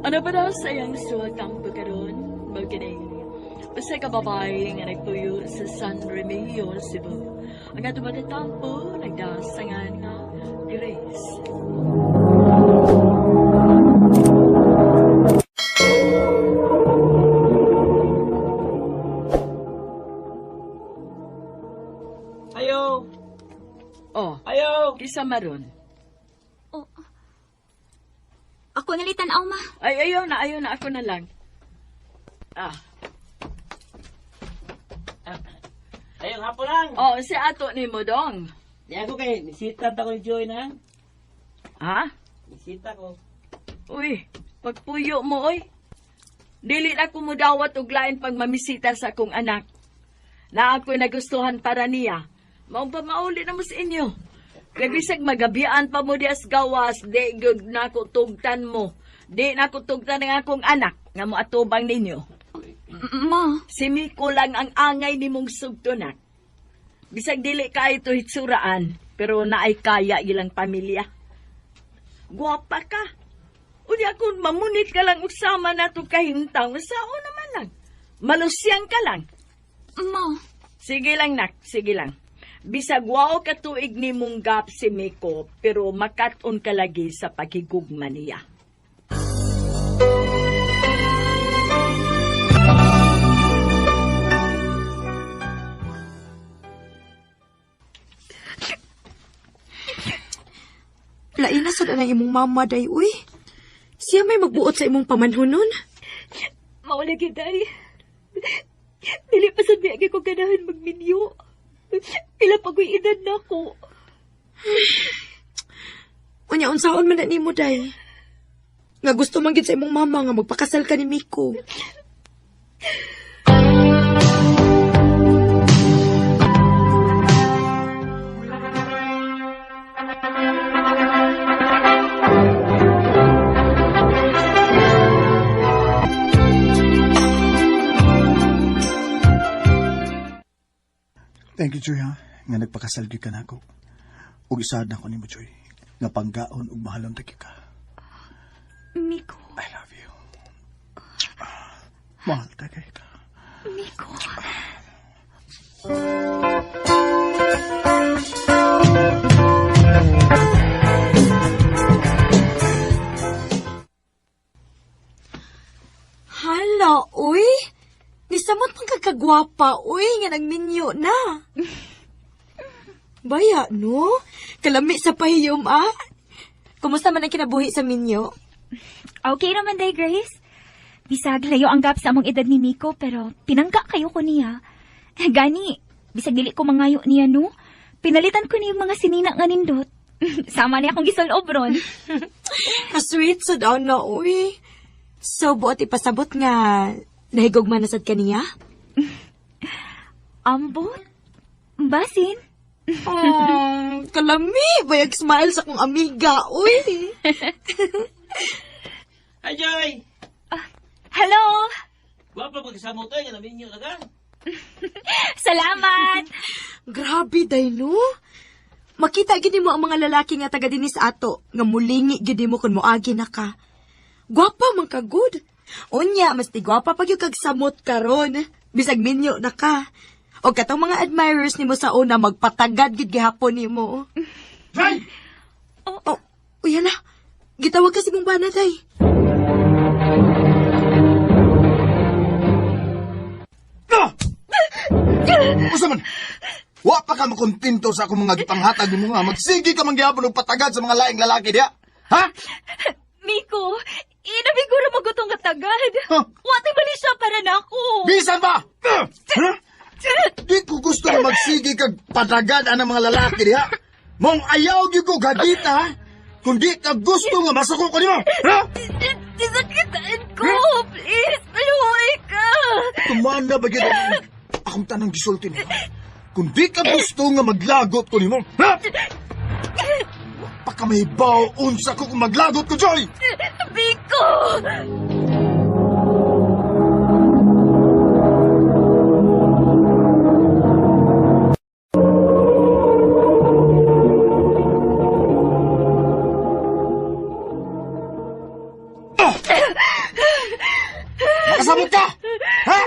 Ano ba daw sa iyang suwatang pagkaroon? Magkining usa ka babae nga nagpuyo sa San Remigio, Cebu. Ang ato matatampo, nagdasangan nga Grace. Isa maron. Ako nalitan-aw, ma. Ay, ayaw na ako na lang. Ayun, hapon lang. Si ato ni mo dong. Di ako kay, nisita ta ko ni Joy na. Ha? Nisita ko. Uy, pagpuyo mo, oy. Dili na ko mudawat og lain pag mamisita sa akong anak. Na ako'y nagustuhan para niya. Maong pa mauli na mo sa inyo. Kaya magabian pa mo dias gawas, di good na ko tugtan mo. Di na ko tugtan ng akong anak, nga mo atubang ninyo. Ma. Si Miko lang ang angay ni mong sugtunak. Bisag dili ka ito hitsuraan, pero naay kaya ilang pamilya. Guwapa ka. Unya kung mamunit ka lang usama na ito kahintang, sao naman lang. Malusyang ka lang. Ma. Sige lang, nak. Sige lang. Bisag wow katuig ni mong gap si Miko, pero makaton ka lagi sa pagigugma niya. Lain na sa ng imong mama, day, uy. Siya may magbuot sa imong pamanhunon. Maulagi, day. Dili pa sa biyagi ko ganahan magminyo. Pila pagoy edad na ako. Unya, unsaon man na ni mo, day. Nga gusto man gid sa imong mama nga magpakasal ka ni Miko. Thank you, Joy, ha? Nga nagpakasalgi ka na ako. Ug isaad na ako ni mo, Joy. Nga panggaon ug mahalon tagi ka. Miko. I love you. Mahal tagay ka. Miko. Hala, uy. Nisamot pang kagagwapa, uy, nga nagminyo na. Baya, no? Kalami sa pahiyom, ah. Kumusta man ang kinabuhi sa minyo? Okay naman, day, Grace. Bisag layo ang gap sa among edad ni Miko, pero pinangga kayo ko niya. Gani, bisag dili ko mangayo niya, no? Pinalitan ko niya yung mga sinina nga nindot. Sama niya akong gisulobron. Ka-sweet sa daw na, uy. So, buot ipasabot nga, Nahigog man nasad kaniya? Ambot? Basin? Kalami, bayag smile sa kong amiga, uy. Hi, Joy! Hello! Guwapo pag kasama mo tayo, ganamin niyo na ka. Salamat! Grabe, day, no? Makita gini mo ang mga lalaki nga taga dinis ato, nga mulingi gini mo kung moagi na ka. Gwapa man ka good. Unya, mas ti gwapa pag yung kagsamot karon. Bisag minyo na ka. O katong mga admirers nimo sa una magpatagad gid gihapon nimo. Day! Oh, uya na. Gitawag ka si mong bana, day. Usa man! Wa pa ka makontento sa akong mga gipanghatag mo nga. Magsigi ka mangyapon og patagad sa mga laing lalaki diha. Ha? Miko, inabiguro mo gutong katagad. Huh? Wati ba ni siya para na ako? Bisan ba? Ha? Di ko gusto na magsigi kag patagad ang mga lalaki diha. Mong ayaw gyud ko gadita ha. Kung di ka gusto nga masako ko nimo. Ha? Disakitaan ko! Please, maluhay ka! Tumana ba gyud akong tanang gisulti nimo? Kung di ka gusto nga maglagot ko nimo. Ha? Pakamahibaw unsa ko kung maglagot ko, Joy! Miko! Nakasabot ka! Ha?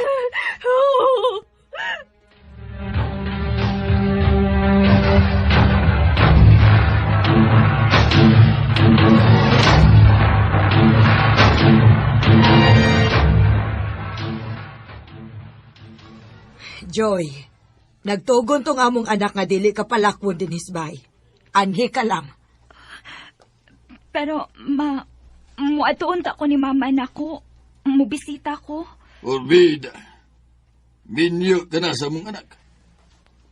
Joy, nagtugon tong among anak nga dili ka palakwon din hisbay. Anhi ka lang. Pero, muatuon ta ko ni mama na ko. Mubisita ko. Orbida, minyo ka na sa mong anak.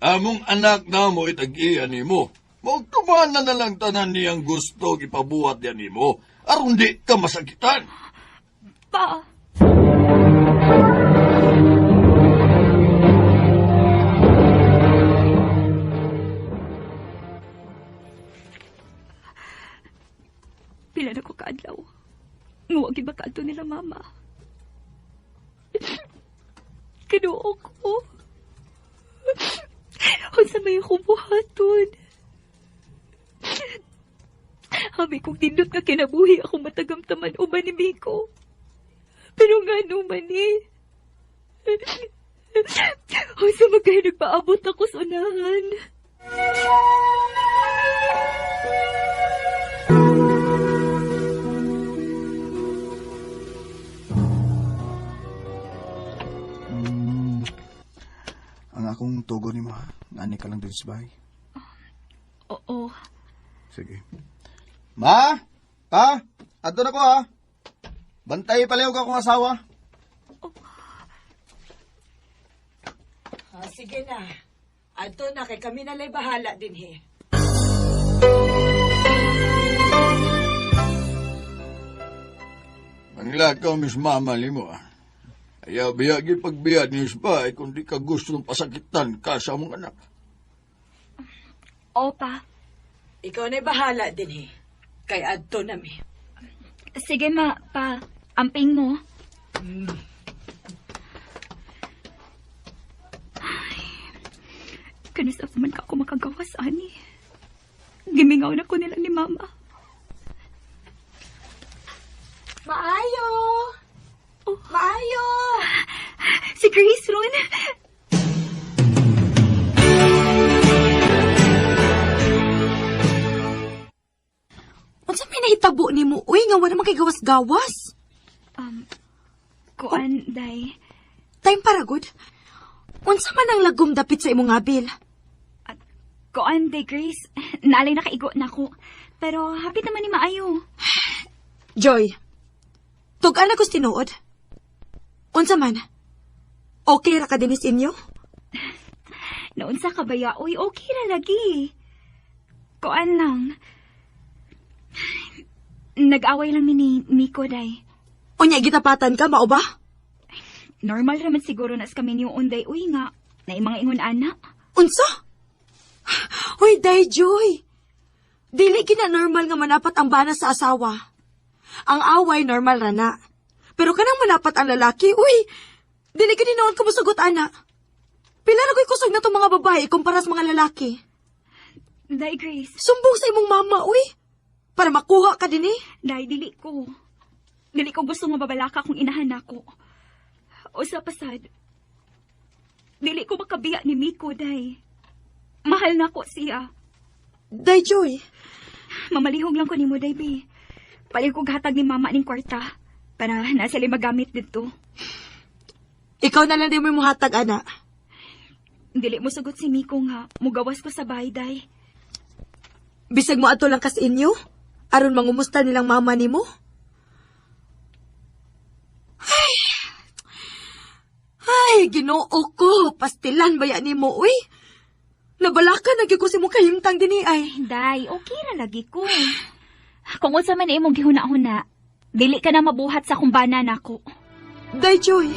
Among anak na mo itag-iyan ni mo. Magkumana na lang tanan niyang gusto ipabuhat yan ni mo. Aron di ka masakitan. Pa, pila na ko kaadlaw. Nguwag iba ka nila mama. Kinuo ko. Unsa may akong buhaton. Habi kong tindot nga kinabuhi akong matagamtaman uban ni Miko. Pero nga naman unsa magkaya nagpaabot ako sa unahan. Ang akong tugon ni mo, ha? Nani ka lang din sa bahay. Oo. Sige. Ma! Pa! Ato na ko, ha? Bantay palayaw ka akong asawa. Sige na. Ato na, kay kami nalay bahala din he. Manglakaw, Miss Mama, limo ah. Ayaw biyagin pagbiyad ni Isbay kung di ka gustong pasakitan ka sa mong anak. Opa. Ikaw na'y bahala din he. Kay adto na mi. Sige ma, pa. Amping mo. Ay, kanisa pa man ka ako makagawas, ani. Gimingaw na ko nila ni mama. Maayo! Maayo! Si Grace ron. Unsa may nahitabo ni mo? Uy, nga wala naman kay gawas-gawas. Kuan, day. Time para good. Unsa man ang lagom dapit sa imong abil? Kuan, day, Grace. Naalay nakaigo na ko. Pero hapit naman ni maayo. Joy, tug-an ako tinuod. Unsa man? Okay ra ka dinis inyo? Naunsa ka ba ya? Uy, okay ra lagi. Kuan lang. Nag-away lang ni Miko, day. Unya, gitapatan ka, mao ba? Normal raman siguro na sa kami niyo unday uy nga, na imang ingon ana. Unsa? Uy, Dayjoy. Dili kina normal nga manapat ang bana sa asawa. Ang away normal ra na. Pero kanang manapat ang lalaki, uy, dili gini noon ko musugot ana. Pila na ko'y kusog na itong mga babae kumpara sa mga lalaki. Day, Grace. Sumbong sa imong mama, uy. Para makuha ka din eh. Day, dili ko. Dili ko gusto nga babalaka kung inahan ako. O sa pasad, dili ko makabiya ni Miko, Day. Mahal na ko siya. Dayjoy. Mamalihog lang ko ni mo, Day, B. Paling ko hatag ni mama ning kwarta para nasa magamit dito. Ikaw na lang din mo hatag, ana. Dili mo sugot si Miko nga, mugawas ko sa bahay, Day. Bisag mo ato lang kas inyo? Aron mangumusta nilang mama ni mo? Ay, Ginoo ko. Pastilan ba yan ni mo, uy? Nabalaka na ko si mo kahimtang din ay. Day, okay na lagi ko. Kung unsa man imong gihuna-huna, dili ka na mabuhat sa kumbana nako. Dayjoy.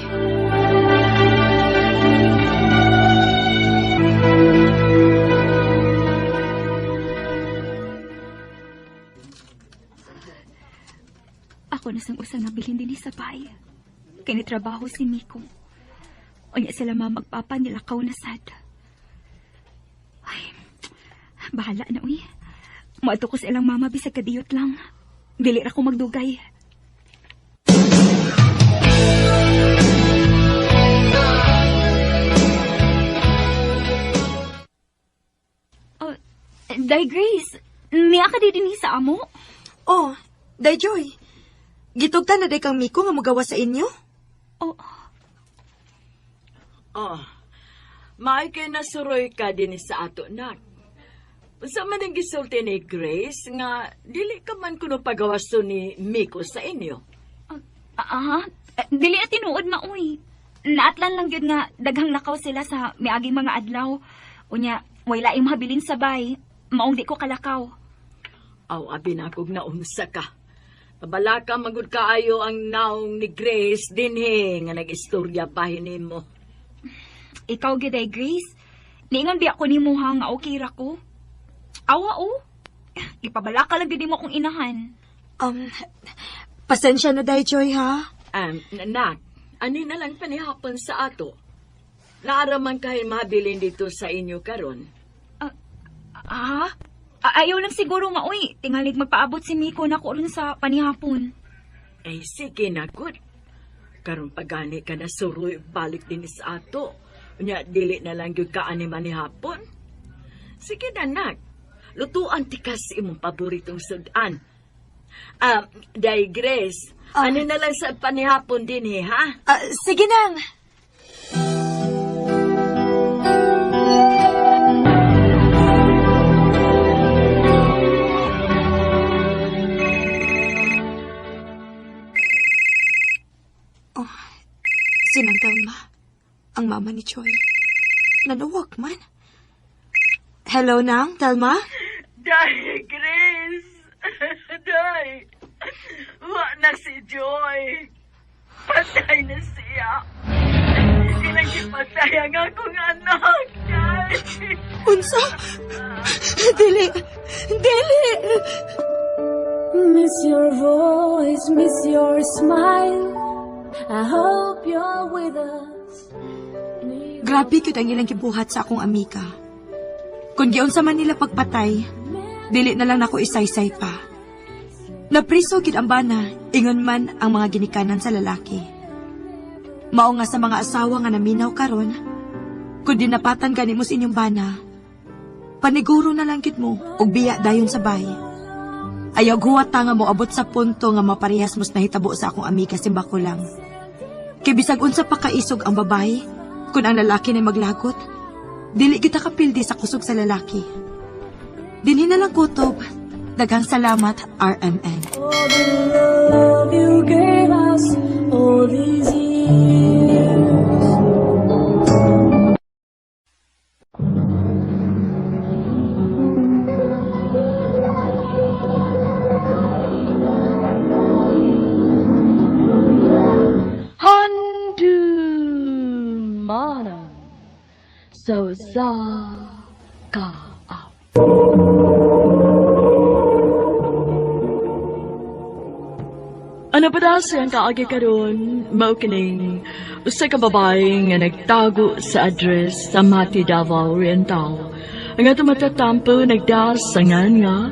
Ako na sang usa nga bilhin din sa bahay. Kinitrabaho si Miko. O niya sila magpapa nilakaw na sad. Ay, bahala na uy. Maadto ko sa ilang mama bisag kadiyot lang. Dili ra ko magdugay. Oh, Day Grace, niya ka di din sa amo? Oh, Dayjoy. Gitugtan na day kang Miko nga magawa sa inyo? Oh. Oh, may kay nasuroy ka din sa ato, nak. Sa man ang gisulti ni Grace nga dili ka man kuno pagawasto ni Miko sa inyo. Dili na tinuod mauy. Naatlan lang yun nga daghang lakaw sila sa miaging mga adlaw. Unya, way laing mahabilin sa bay. Maong di ko kalakaw. Aw, abi na kog naunsa ka. Pabalaka magud kaayo ang naong ni Grace dinhi nga nag-istorya bahin mo. Ikaw giday Grace. Niingon biya ko nimo ha nga okay ra ko. Awa o. Ipabalaka lang gid mo kung inahan. Pasensya na Dayjoy ha. Nak, ani na lang panihapon sa ato. Naaraman kayo mabilin dito sa inyo karon. Ayaw lang siguro nga, uy. Tingalig magpaabot si Miko na ko rin sa panihapon. Eh, sige na, good. Karon pagani ka na suroy balik din sa ato. Unya, dili na lang yung kaani manihapon. Sige na, nak. Lutuan tikas imong paboritong sudan. Day Grace, ano na lang sa panihapon din, ha? Sige nang. Sinang Telma, ang mama ni Choi. Nanuwag man. Hello, Nang, Telma? Day, Grace. Day. Wa na si Joy. Patay na siya. Pinagipatay ang akong anak, Day. Unsa? Dili. Dili. Miss your voice, miss your smile. I hope you're with us. Grabe kyud ang ilang gibuhat sa akong amiga. Kung giunsa man nila pagpatay, dili na lang nako isaysay pa. Napriso gid ang bana, ingon man ang mga ginikanan sa lalaki. Mao nga sa mga asawa nga naminaw karon, kun dinapatan gani mo sa inyong bana, paniguro na lang gid mo og biya dayon sa bay. Ayaw guwat nga mo abot sa punto nga maparehas mos nahitabo sa akong amiga si Bakulang. Kay bisag unsa pa kaisog ang babae, kun ang lalaki na maglagot, dili kita kapildi sa kusog sa lalaki. Dinhi na lang kutob. Daghang salamat, RMN. For the love you gave us all these years. Ano pa daw siyang kaagi karon, mao kining usa ka babae nga nagtago sa address sa Mati Davao Oriental. Ang ato matatampo nagdasangan nga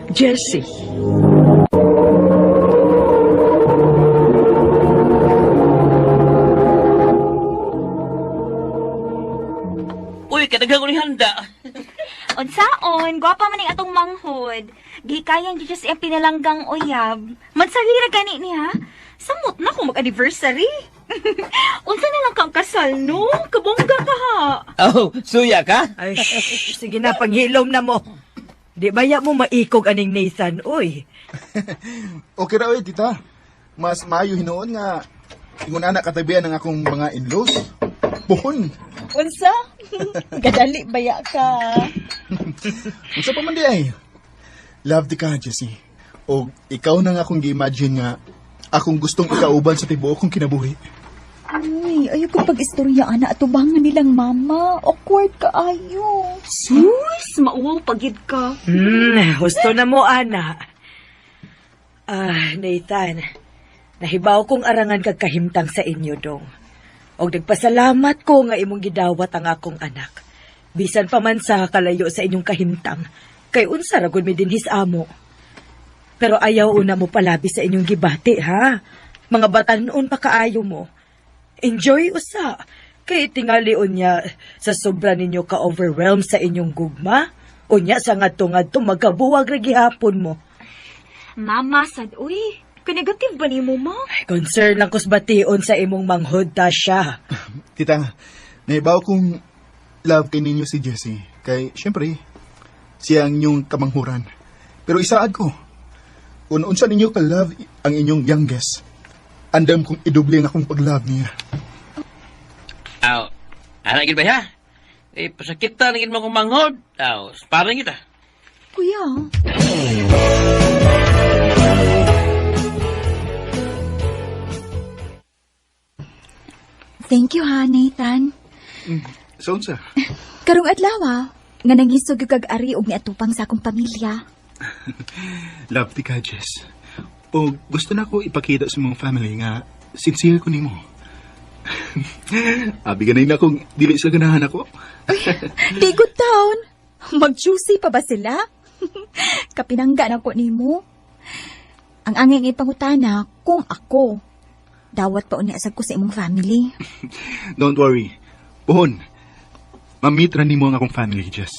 Jessie. Uy, kadaghang ko ni handa. Unsaon, gwapa man ang atong manghod. Gihikayan di siya pinalanggang uyab. Mansalira gani niya. Samot na kung mag-anniversary. Unsa na lang kang kasal, no? Kabongga ka ha. Oh, suya ka? Ay, sige na, panghilom na mo. Di baya mo maikog aning Nathan, oy. Okay ra, tita. Mas maayo hinoon nga ingon anak katabihan ng akong mga in-laws. Puhon. Unsa? Gadali baya ka. Unsa pa man di ay? Love di ka, Jessie. O ikaw na nga akong gi-imagine nga akong gustong ikauban sa tibuok kong kinabuhi. Uy, ayaw ko pag-istorya, ana, atubangan nilang mama. Awkward ka, ayo. Sus, mauwaw pagid ka. Husto na mo, ana. Nathan, nahibaw kong arangan kag kahimtang sa inyo, dong. Og nagpasalamat ko nga imong gidawat ang akong anak. Bisan pa man sa kalayo sa inyong kahimtang, kay unsa ra gud mi dinhis amo. Pero ayaw una mo palabi sa inyong gibati, ha? Mga batanon pa kaayo mo. Enjoy usa. Kay tingali unya sa sobra ninyo ka-overwhelm sa inyong gugma. Unya sa ngadto-ngadto magkabuwag ra gihapon mo. Mama, sad, uy. Kanigative ba ni mo, ma? Concern lang kus bation sa imong manghod ta siya. Tita, naibaw kong love kay ninyo si Jessie. Kay, syempre, siya ang inyong kamanghuran. Pero isaad ko, kung unsa ninyo ka-love ang inyong youngest, andam kong idoble ang akong pag-love niya. Aw, anak gid ba ha? Eh, pasakita na gid mo kong manghod. Aw, parang kita. Kuya. Thank you ha, Nathan. So, unsa? Karong adlaw, nga nangisog yung kag-ari og niatupang sa akong pamilya. Love di ka, Jess. O gusto na ko ipakita sa mga family nga sincere ko nimo. Abi ganay na kung dili sila ganahan ako. Di good town. Mag-juicy pa ba sila? Kapinangga na ko nimo. Ang angay ipangutana kung ako. Dawat pa unyasag ko sa imong family. Don't worry. Puhon, mamit ra nimo ang akong family, Jess.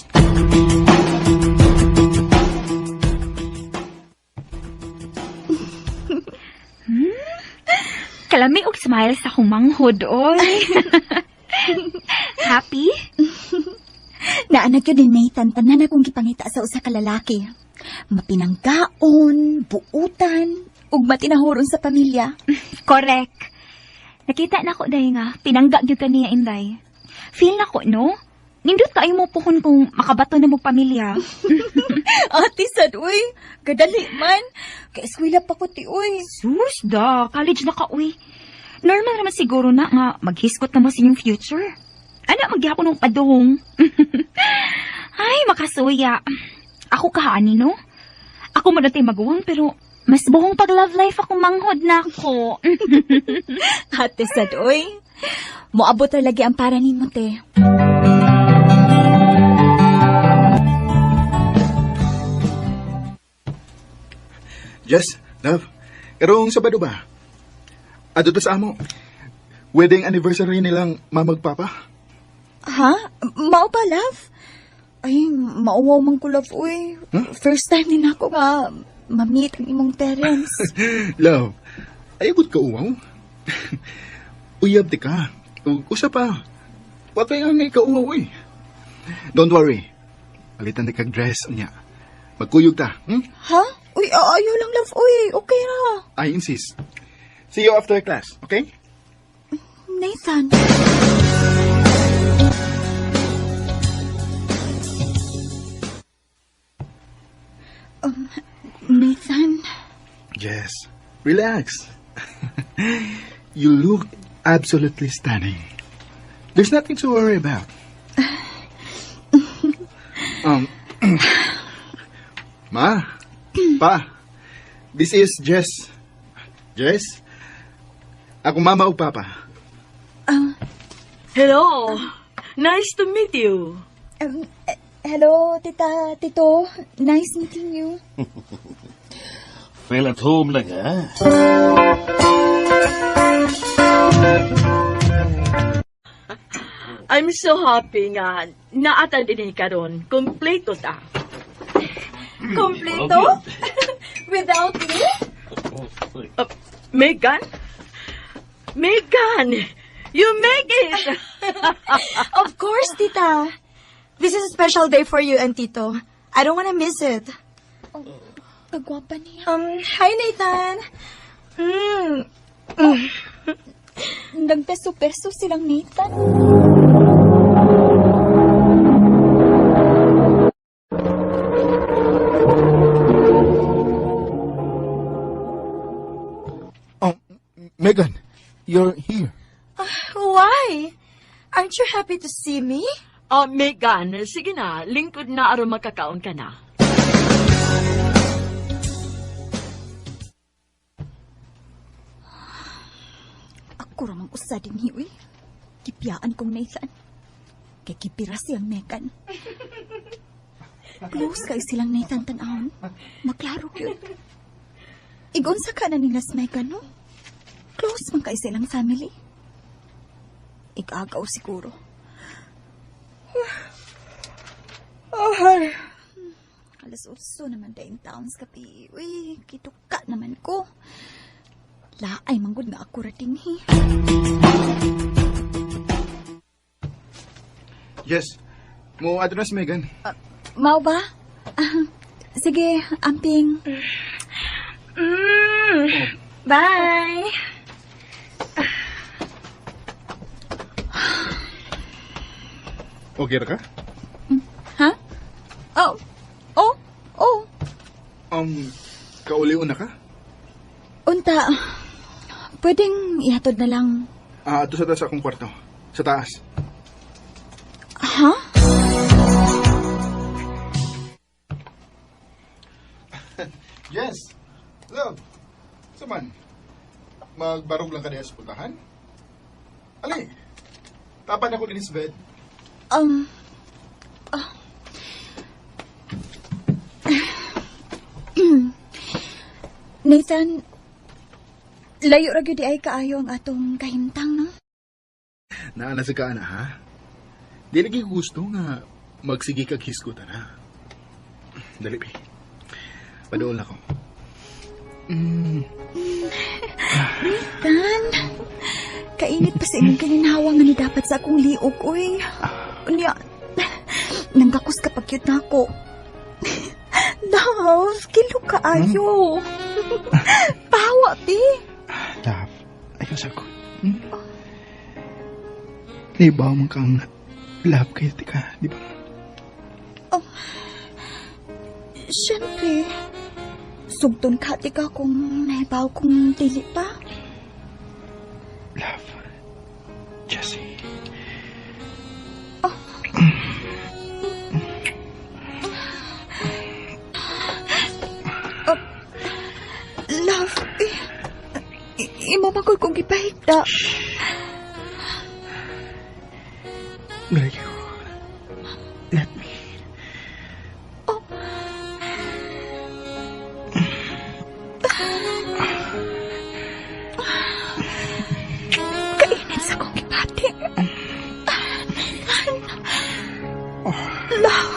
Kalami og smile sa akong manghod, oy. Happy? Naanag yun din, Nathan, tanan akong gipangita sa usa ka lalaki. Mapinanggaon, buutan, ug matinahoron sa pamilya. Correct. Nakita na ko dahi nga, pinangga gyud kaniya inday. Feel na ko, no? Nindot ka mo puhon kung makabato na mo pamilya. Ate, sad, uy. Gadali man. Kaeskwela pa ko, ti, uy. Sus, da. College na ka, uy. Normal naman siguro na nga maghiskot na mo sa inyong future. Ano, magyapon ng padong. Ay, makasuya. Ako kahaani, no? Ako mo dati maguwang, pero mas buhong pag-love life akong manghod na ako. Ate, sad, uy. Moabot talaga ang para ni mo, te. Jess, love, karong Sabado ba? Ado to sa amo. Wedding anniversary nilang mamagpapa. Ha? Mao ba, love? Ay, mauwaw man ko, love, uy. Huh? First time din ako nga ma-meet ang imong parents. Love, ayabot ka uwaw. Uyab di ka. Usa pa. Wag kaya nga ikaw uwaw eh. Don't worry. Palitan di kag dress niya. Magkuyog ta. Ha? Uy, ayaw lang, love, uy. Okay ra. I insist. See you after class, okay? Nathan. Nathan. Jess, relax. You look absolutely stunning. There's nothing to worry about. Ma, Pa, this is Jess. Jess? Ako mama o papa. Hello. Nice to meet you. Hello, Tito. Nice meeting you. Feel at home lang, ha? I'm so happy nga naata din karon. Kompleto ta. Kompleto? Without me? Megan? Megan! You make it! Of course, Tita. This is a special day for you and Tito. I don't want to miss it. Kagwapa niya. Hi, Nathan. Nagpeso-peso silang Nathan. Oh, Megan, you're here. Why? Aren't you happy to see me? Megan, sige na. Lingkod na aron makakaon ka na. Ako ramang usa din hiwi. Kipiyaan kong Nathan. Kay kipira siyang Megan. Close kay silang Nathan tanahon. Maklaro yun. Igon sa ka na nilas Megan, no? Close man kay silang family. Igagaw siguro. Alas 8 naman daing taon sa kapi. Uy, kituka naman ko. Laay manggod nga ako rating hi. Yes. Mo address, Megan. Mau ba? Sige, amping. Bye. Okay ra ka? Ha? Oh. Kauliw na ka? Unta, pwedeng ihatod na lang. Ato sa taas akong kwarto. Sa taas. Ha? Yes. Love. Saman. Magbarog lang ka niya sa puntahan? Ali. Tapan ako din sa bed. Nathan, layo ra gyud ay kaayo ang atong kahimtang, no? Naana sa ka, ha? Di lagi gusto nga magsige kag hisgutan, ha? Dali, pi. Padool ako. Nathan, kainit pa sa inyong kalinhawa nga ni dapat sa akong liog, uy. Unya, nanggakus kapag cute na ako. Love, kilo kaayo. Pawa, pi. Love, ayos ako. Naibaw mo kang love kayo, tika, di ba? Siyempre, sugton ka, tika, kung naibaw kong dili pa. Love, Jessie. Love, imo magod kong gipahigda. Will you let me? Kainit sa kong gipati. Love.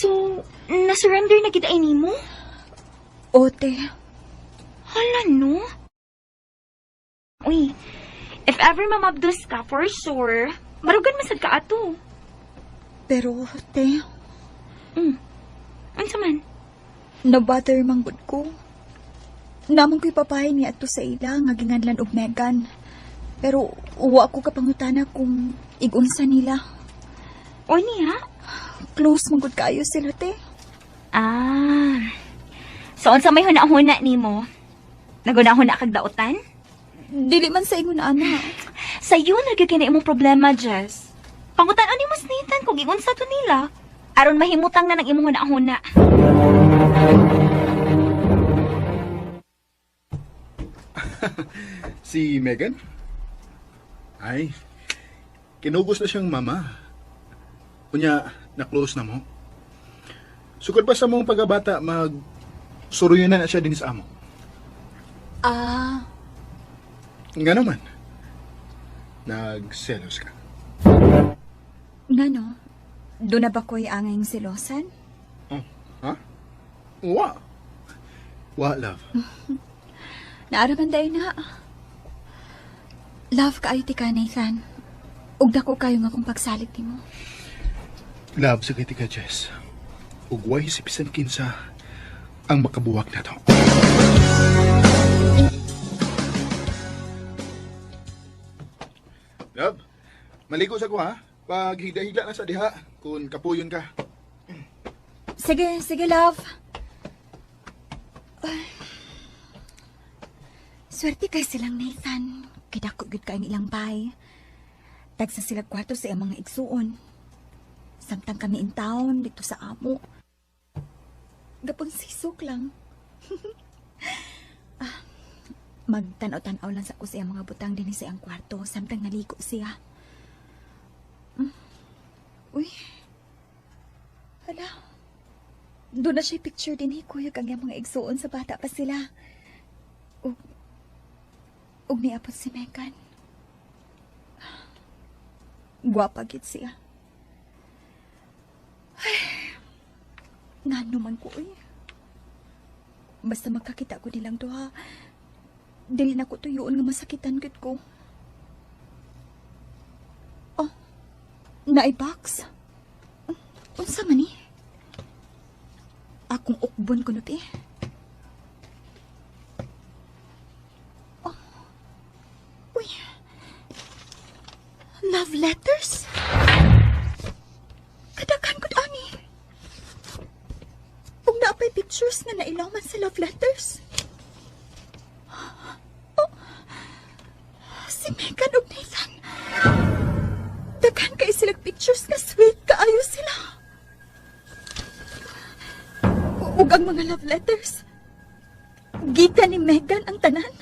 So, na-surrender na kita ini mo? Ote. Hala, no? Uy, if ever mamabdos ka, for sure, marugan masad ka ato. Pero, te... Ano man? Nabatter manggod ko. Namang ko'y papahay niya ato sa ila, nga ginganlan og Megan. Pero, uwa ko kapangutana kung igunsa nila. O niya? Close manggod kayo sila, te. So, unsa may huna-huna ni mo? Naguna-huna kag dautan? Dili man sa ingon, ana. Sa'yo, nagkakina imong problema, Jess. Pangutan-an ni Mas Nathan kung ingon sa to nila. Aron mahimutang na ng imong huna-huna. Si Megan? Ay, kinugos na siyang mama. Kunya, na-close na mo. Sukod ba sa mong pagkabata, suruyan na siya din sa amo? Nga naman. Nagselos ka. Ngano? Doon na ba ko'y angayng silosan? Oh, ha? Wa. Wa, love. Naaraman dayo na. Love ka ti ka, Nathan. Ugda ko kayo nga kung pagsalit ni mo. Love, sakit ka, Jess. Ugway si Pisan Kinsa ang makabuwak na to. Love, maligo sa ko ha. Pag higda-higda na sa diha, kung kapuyon ka. Sige, love. Swerte kay silang Nathan. Kidako gud ka ang ilang bahay. Tagsa sila kwarto sa iyang mga igsuon. Samtang kami in town dito sa amo. Gapon sisok lang. Magtanaw-tanaw lang sa ako sa iyang mga butang din sa iyang kwarto. Samtang naligo siya. Uy. Hala. Doon na siya picture din kuyog ang iyang mga igsuon sa bata pa sila. Ug niapot si Megan. Gwapa gid siya. Ay, ngano man ko eh. Basta magkakita ko nilang duha, dili na ko tuyoon nga masakitan gid ko. Oh, naibox? Unsa man ni? Akong ukbon ko na ti. Uy, love letters? Kadaghan ko ani. Kung naapay pictures na nailaw man sa love letters. Oh, si Megan ug Nathan. Daghan kay silang pictures na sweet kaayo sila. Ug ang mga love letters. Gita ni Megan ang tanan.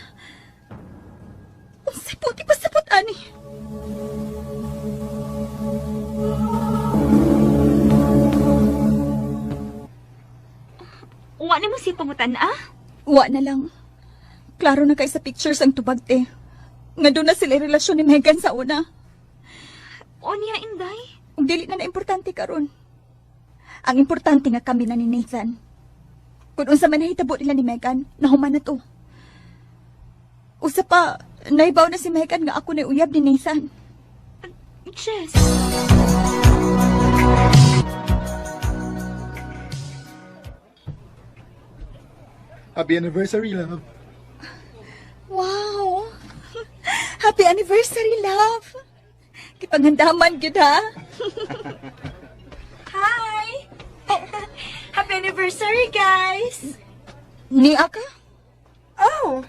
Unsay puti pa sapot ani. Wa ni mo si pangutan, Wa na lang. Klaro na kay sa pictures ang tubag te. Nga doon na sila relasyon ni Megan sa una. O niya, Inday? Ug dili na importante karon. Ang importante nga kami na ni Nathan. Kung unsa man nahitabo nila ni Megan, nahuman na to. Usa pa, naibaw na si Megan nga ako na uyab ni Nathan. Jess. Happy anniversary, love. Wow! Happy anniversary, love! Kipanghandaman gid ha? Hi! Happy anniversary, guys! Niya ka? Oh!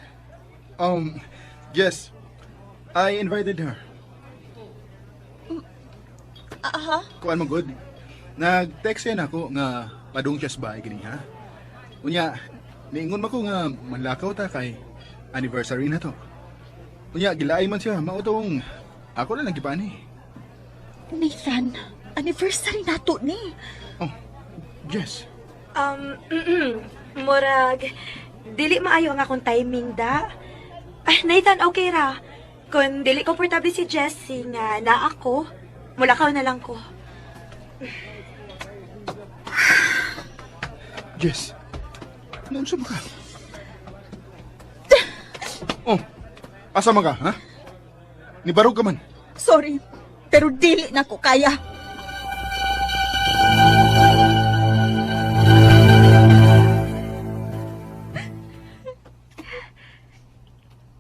Yes. I invited her. Kuan mo good. Nag-text yan ako nga padung siya sa bahay gini ha. Unya, niingon ma ko nga manlakaw ta kay anniversary na to. Unya, gilaay man siya, mautong ako na lang gipani. Nathan, anniversary nato ni. Oh, yes. Murag, dili maayo ang akong timing da. Nathan, okay ra. Kung dili komportable si Jessie nga na ako, mulakaw na lang ko. Jess, naunsa mo ka? Oh, asa man ka, ha? Nibarog ka man. Sorry, pero dili na ko kaya.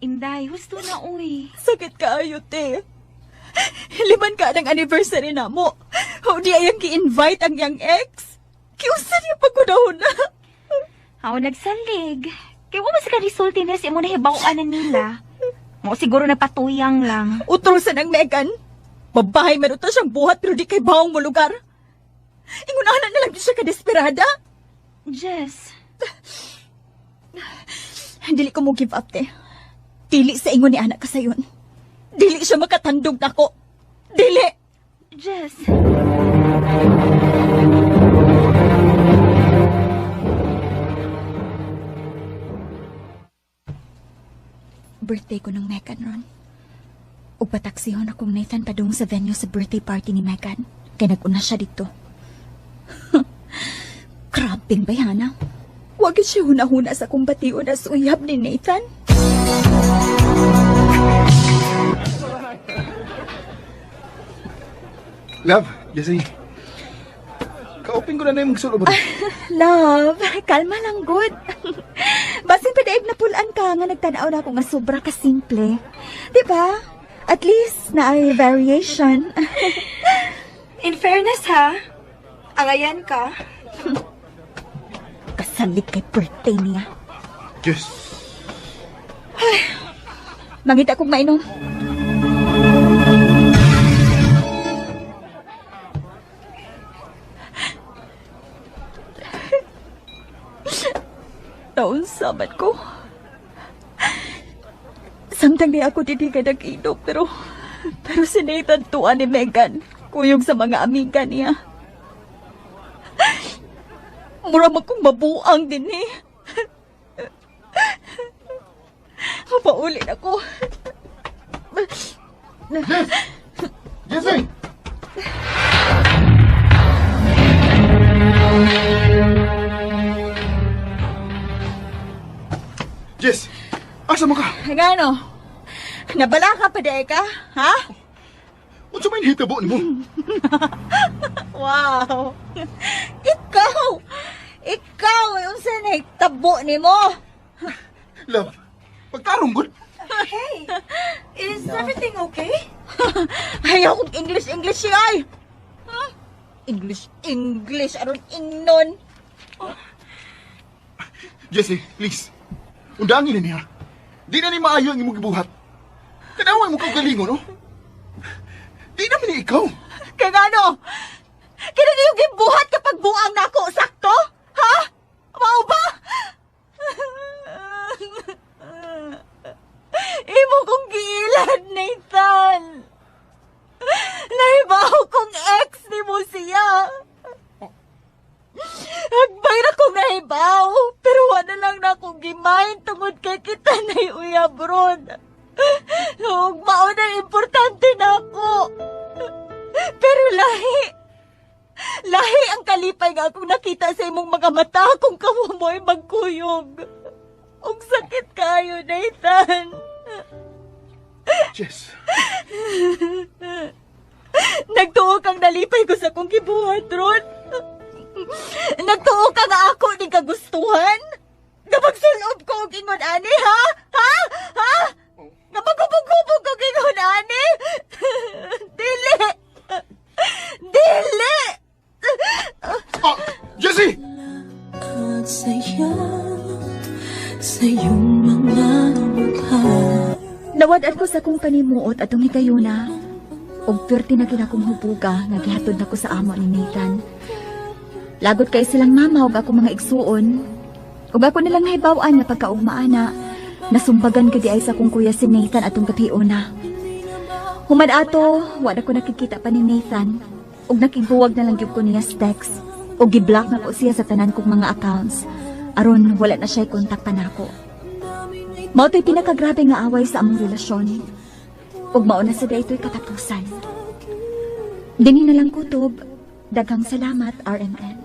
Inday, gusto na uy. Sakit kaayo, te. Liman ka ng anniversary na mo. O di ayang ki-invite ang yang ex. Kiusa niya pagkunahon na. Ako nagsalig. Kaya mo mas ka-resulti na si mo nahibawaan na nila. Mo siguro nagpatuyang lang. Utrosan ang Megan. Mabahay man uta siyang buhat pero di kay bawang mo lugar. Ingunahan na lang di siya kadesperada. Jess. Dili ko mo give up, te. Dili sa ingon ni anak ka sayon. Dili siya makatandog nako. Dili! Jess. Birthday ko ng Megan ron. Ug pataksihon akong Nathan padung sa venue sa birthday party ni Megan. Kaya nag-una siya dito. Krabing bayana. Huwag siya huna-huna sa kong batiyon na suyab ni Nathan. Love, Jessie. Kaupin ko na yung magsulo ba? Love, kalma lang, good. Basin pa daig na pulaan ka nga nagtanaw na ako nga sobra ka simple. Diba? At least na ay variation. In fairness, ha? Angayan ka. Kasalit kay birthday niya. Yes. Mangita kong mainom. Taon sabat ko. Samtang di ako didigad ang inom, pero si Nathan tuwa ni Megan, kuyog sa mga amiga niya. Mura man kong mabuang din eh. Mapaulit ako. Jessie! Jess! Asa mo ka? Gano? Nabala ka pa dahi ka? Ha? Unsa may hitabo nimo? Wow! Ikaw! Yung sa naitabo ni mo! Love, pagtarong good. Hey! Is everything okay? Ayaw kong English siya ay! Huh? English! Aron ingnon! Jessie, please. Undangin na niya. Di na ni maayo ang imong gibuhat. Kanaway mo kang galingon, no? Di naman ni ikaw. Kaya gano? Kaya yung gibuhat kapag buang na ako, sakto? Ha? Mao ba? Imo kong giilan, Nathan. Naibaw kong ex ni mo siya. Hagbay na kong naibaw, pero wala lang na akong gimain tungod kay kita na iuyab ron. Huwag mauna importante na ako. Pero lahi ang kalipay nga akong nakita sa imong mga mata kung kamu mo'y magkuyog. Ang sakit kayo, Nathan. Jess. Nagtuo kang nalipay ko sa kong gibuhat ron. Nagtuo ka nga ako ni kagustuhan? Kapag sulob ko og ingon ani, ha? Ha? Ha? Kapag kubog-kubog ko ingon ani? Dili! Dili! Oh, Jessie! Nawad ko sa kong panimuot at umikayuna. Og perti na kinakong hubuga nga gihatod nako sa amo ni Nathan. Lagot kay silang mama ug ako mga igsuon. Ug ako nilang nahibaw-an nga pagkaugmaana, nasumbagan gadi ay sa kong kuya si Nathan atong katiuna. Humad ato, wala ko nakikita pa ni Nathan. Ug nakigbuwag na lang gyud ko niya sa text. Ug gi-block na ko siya sa tanan kong mga accounts. Aron wala na siya kontak pa nako. Mao to'y pinakagrabe nga away sa among relasyon. Ug mao na sa daytoy katapusan. Dinhi na lang kutob. Daghang salamat, RMN.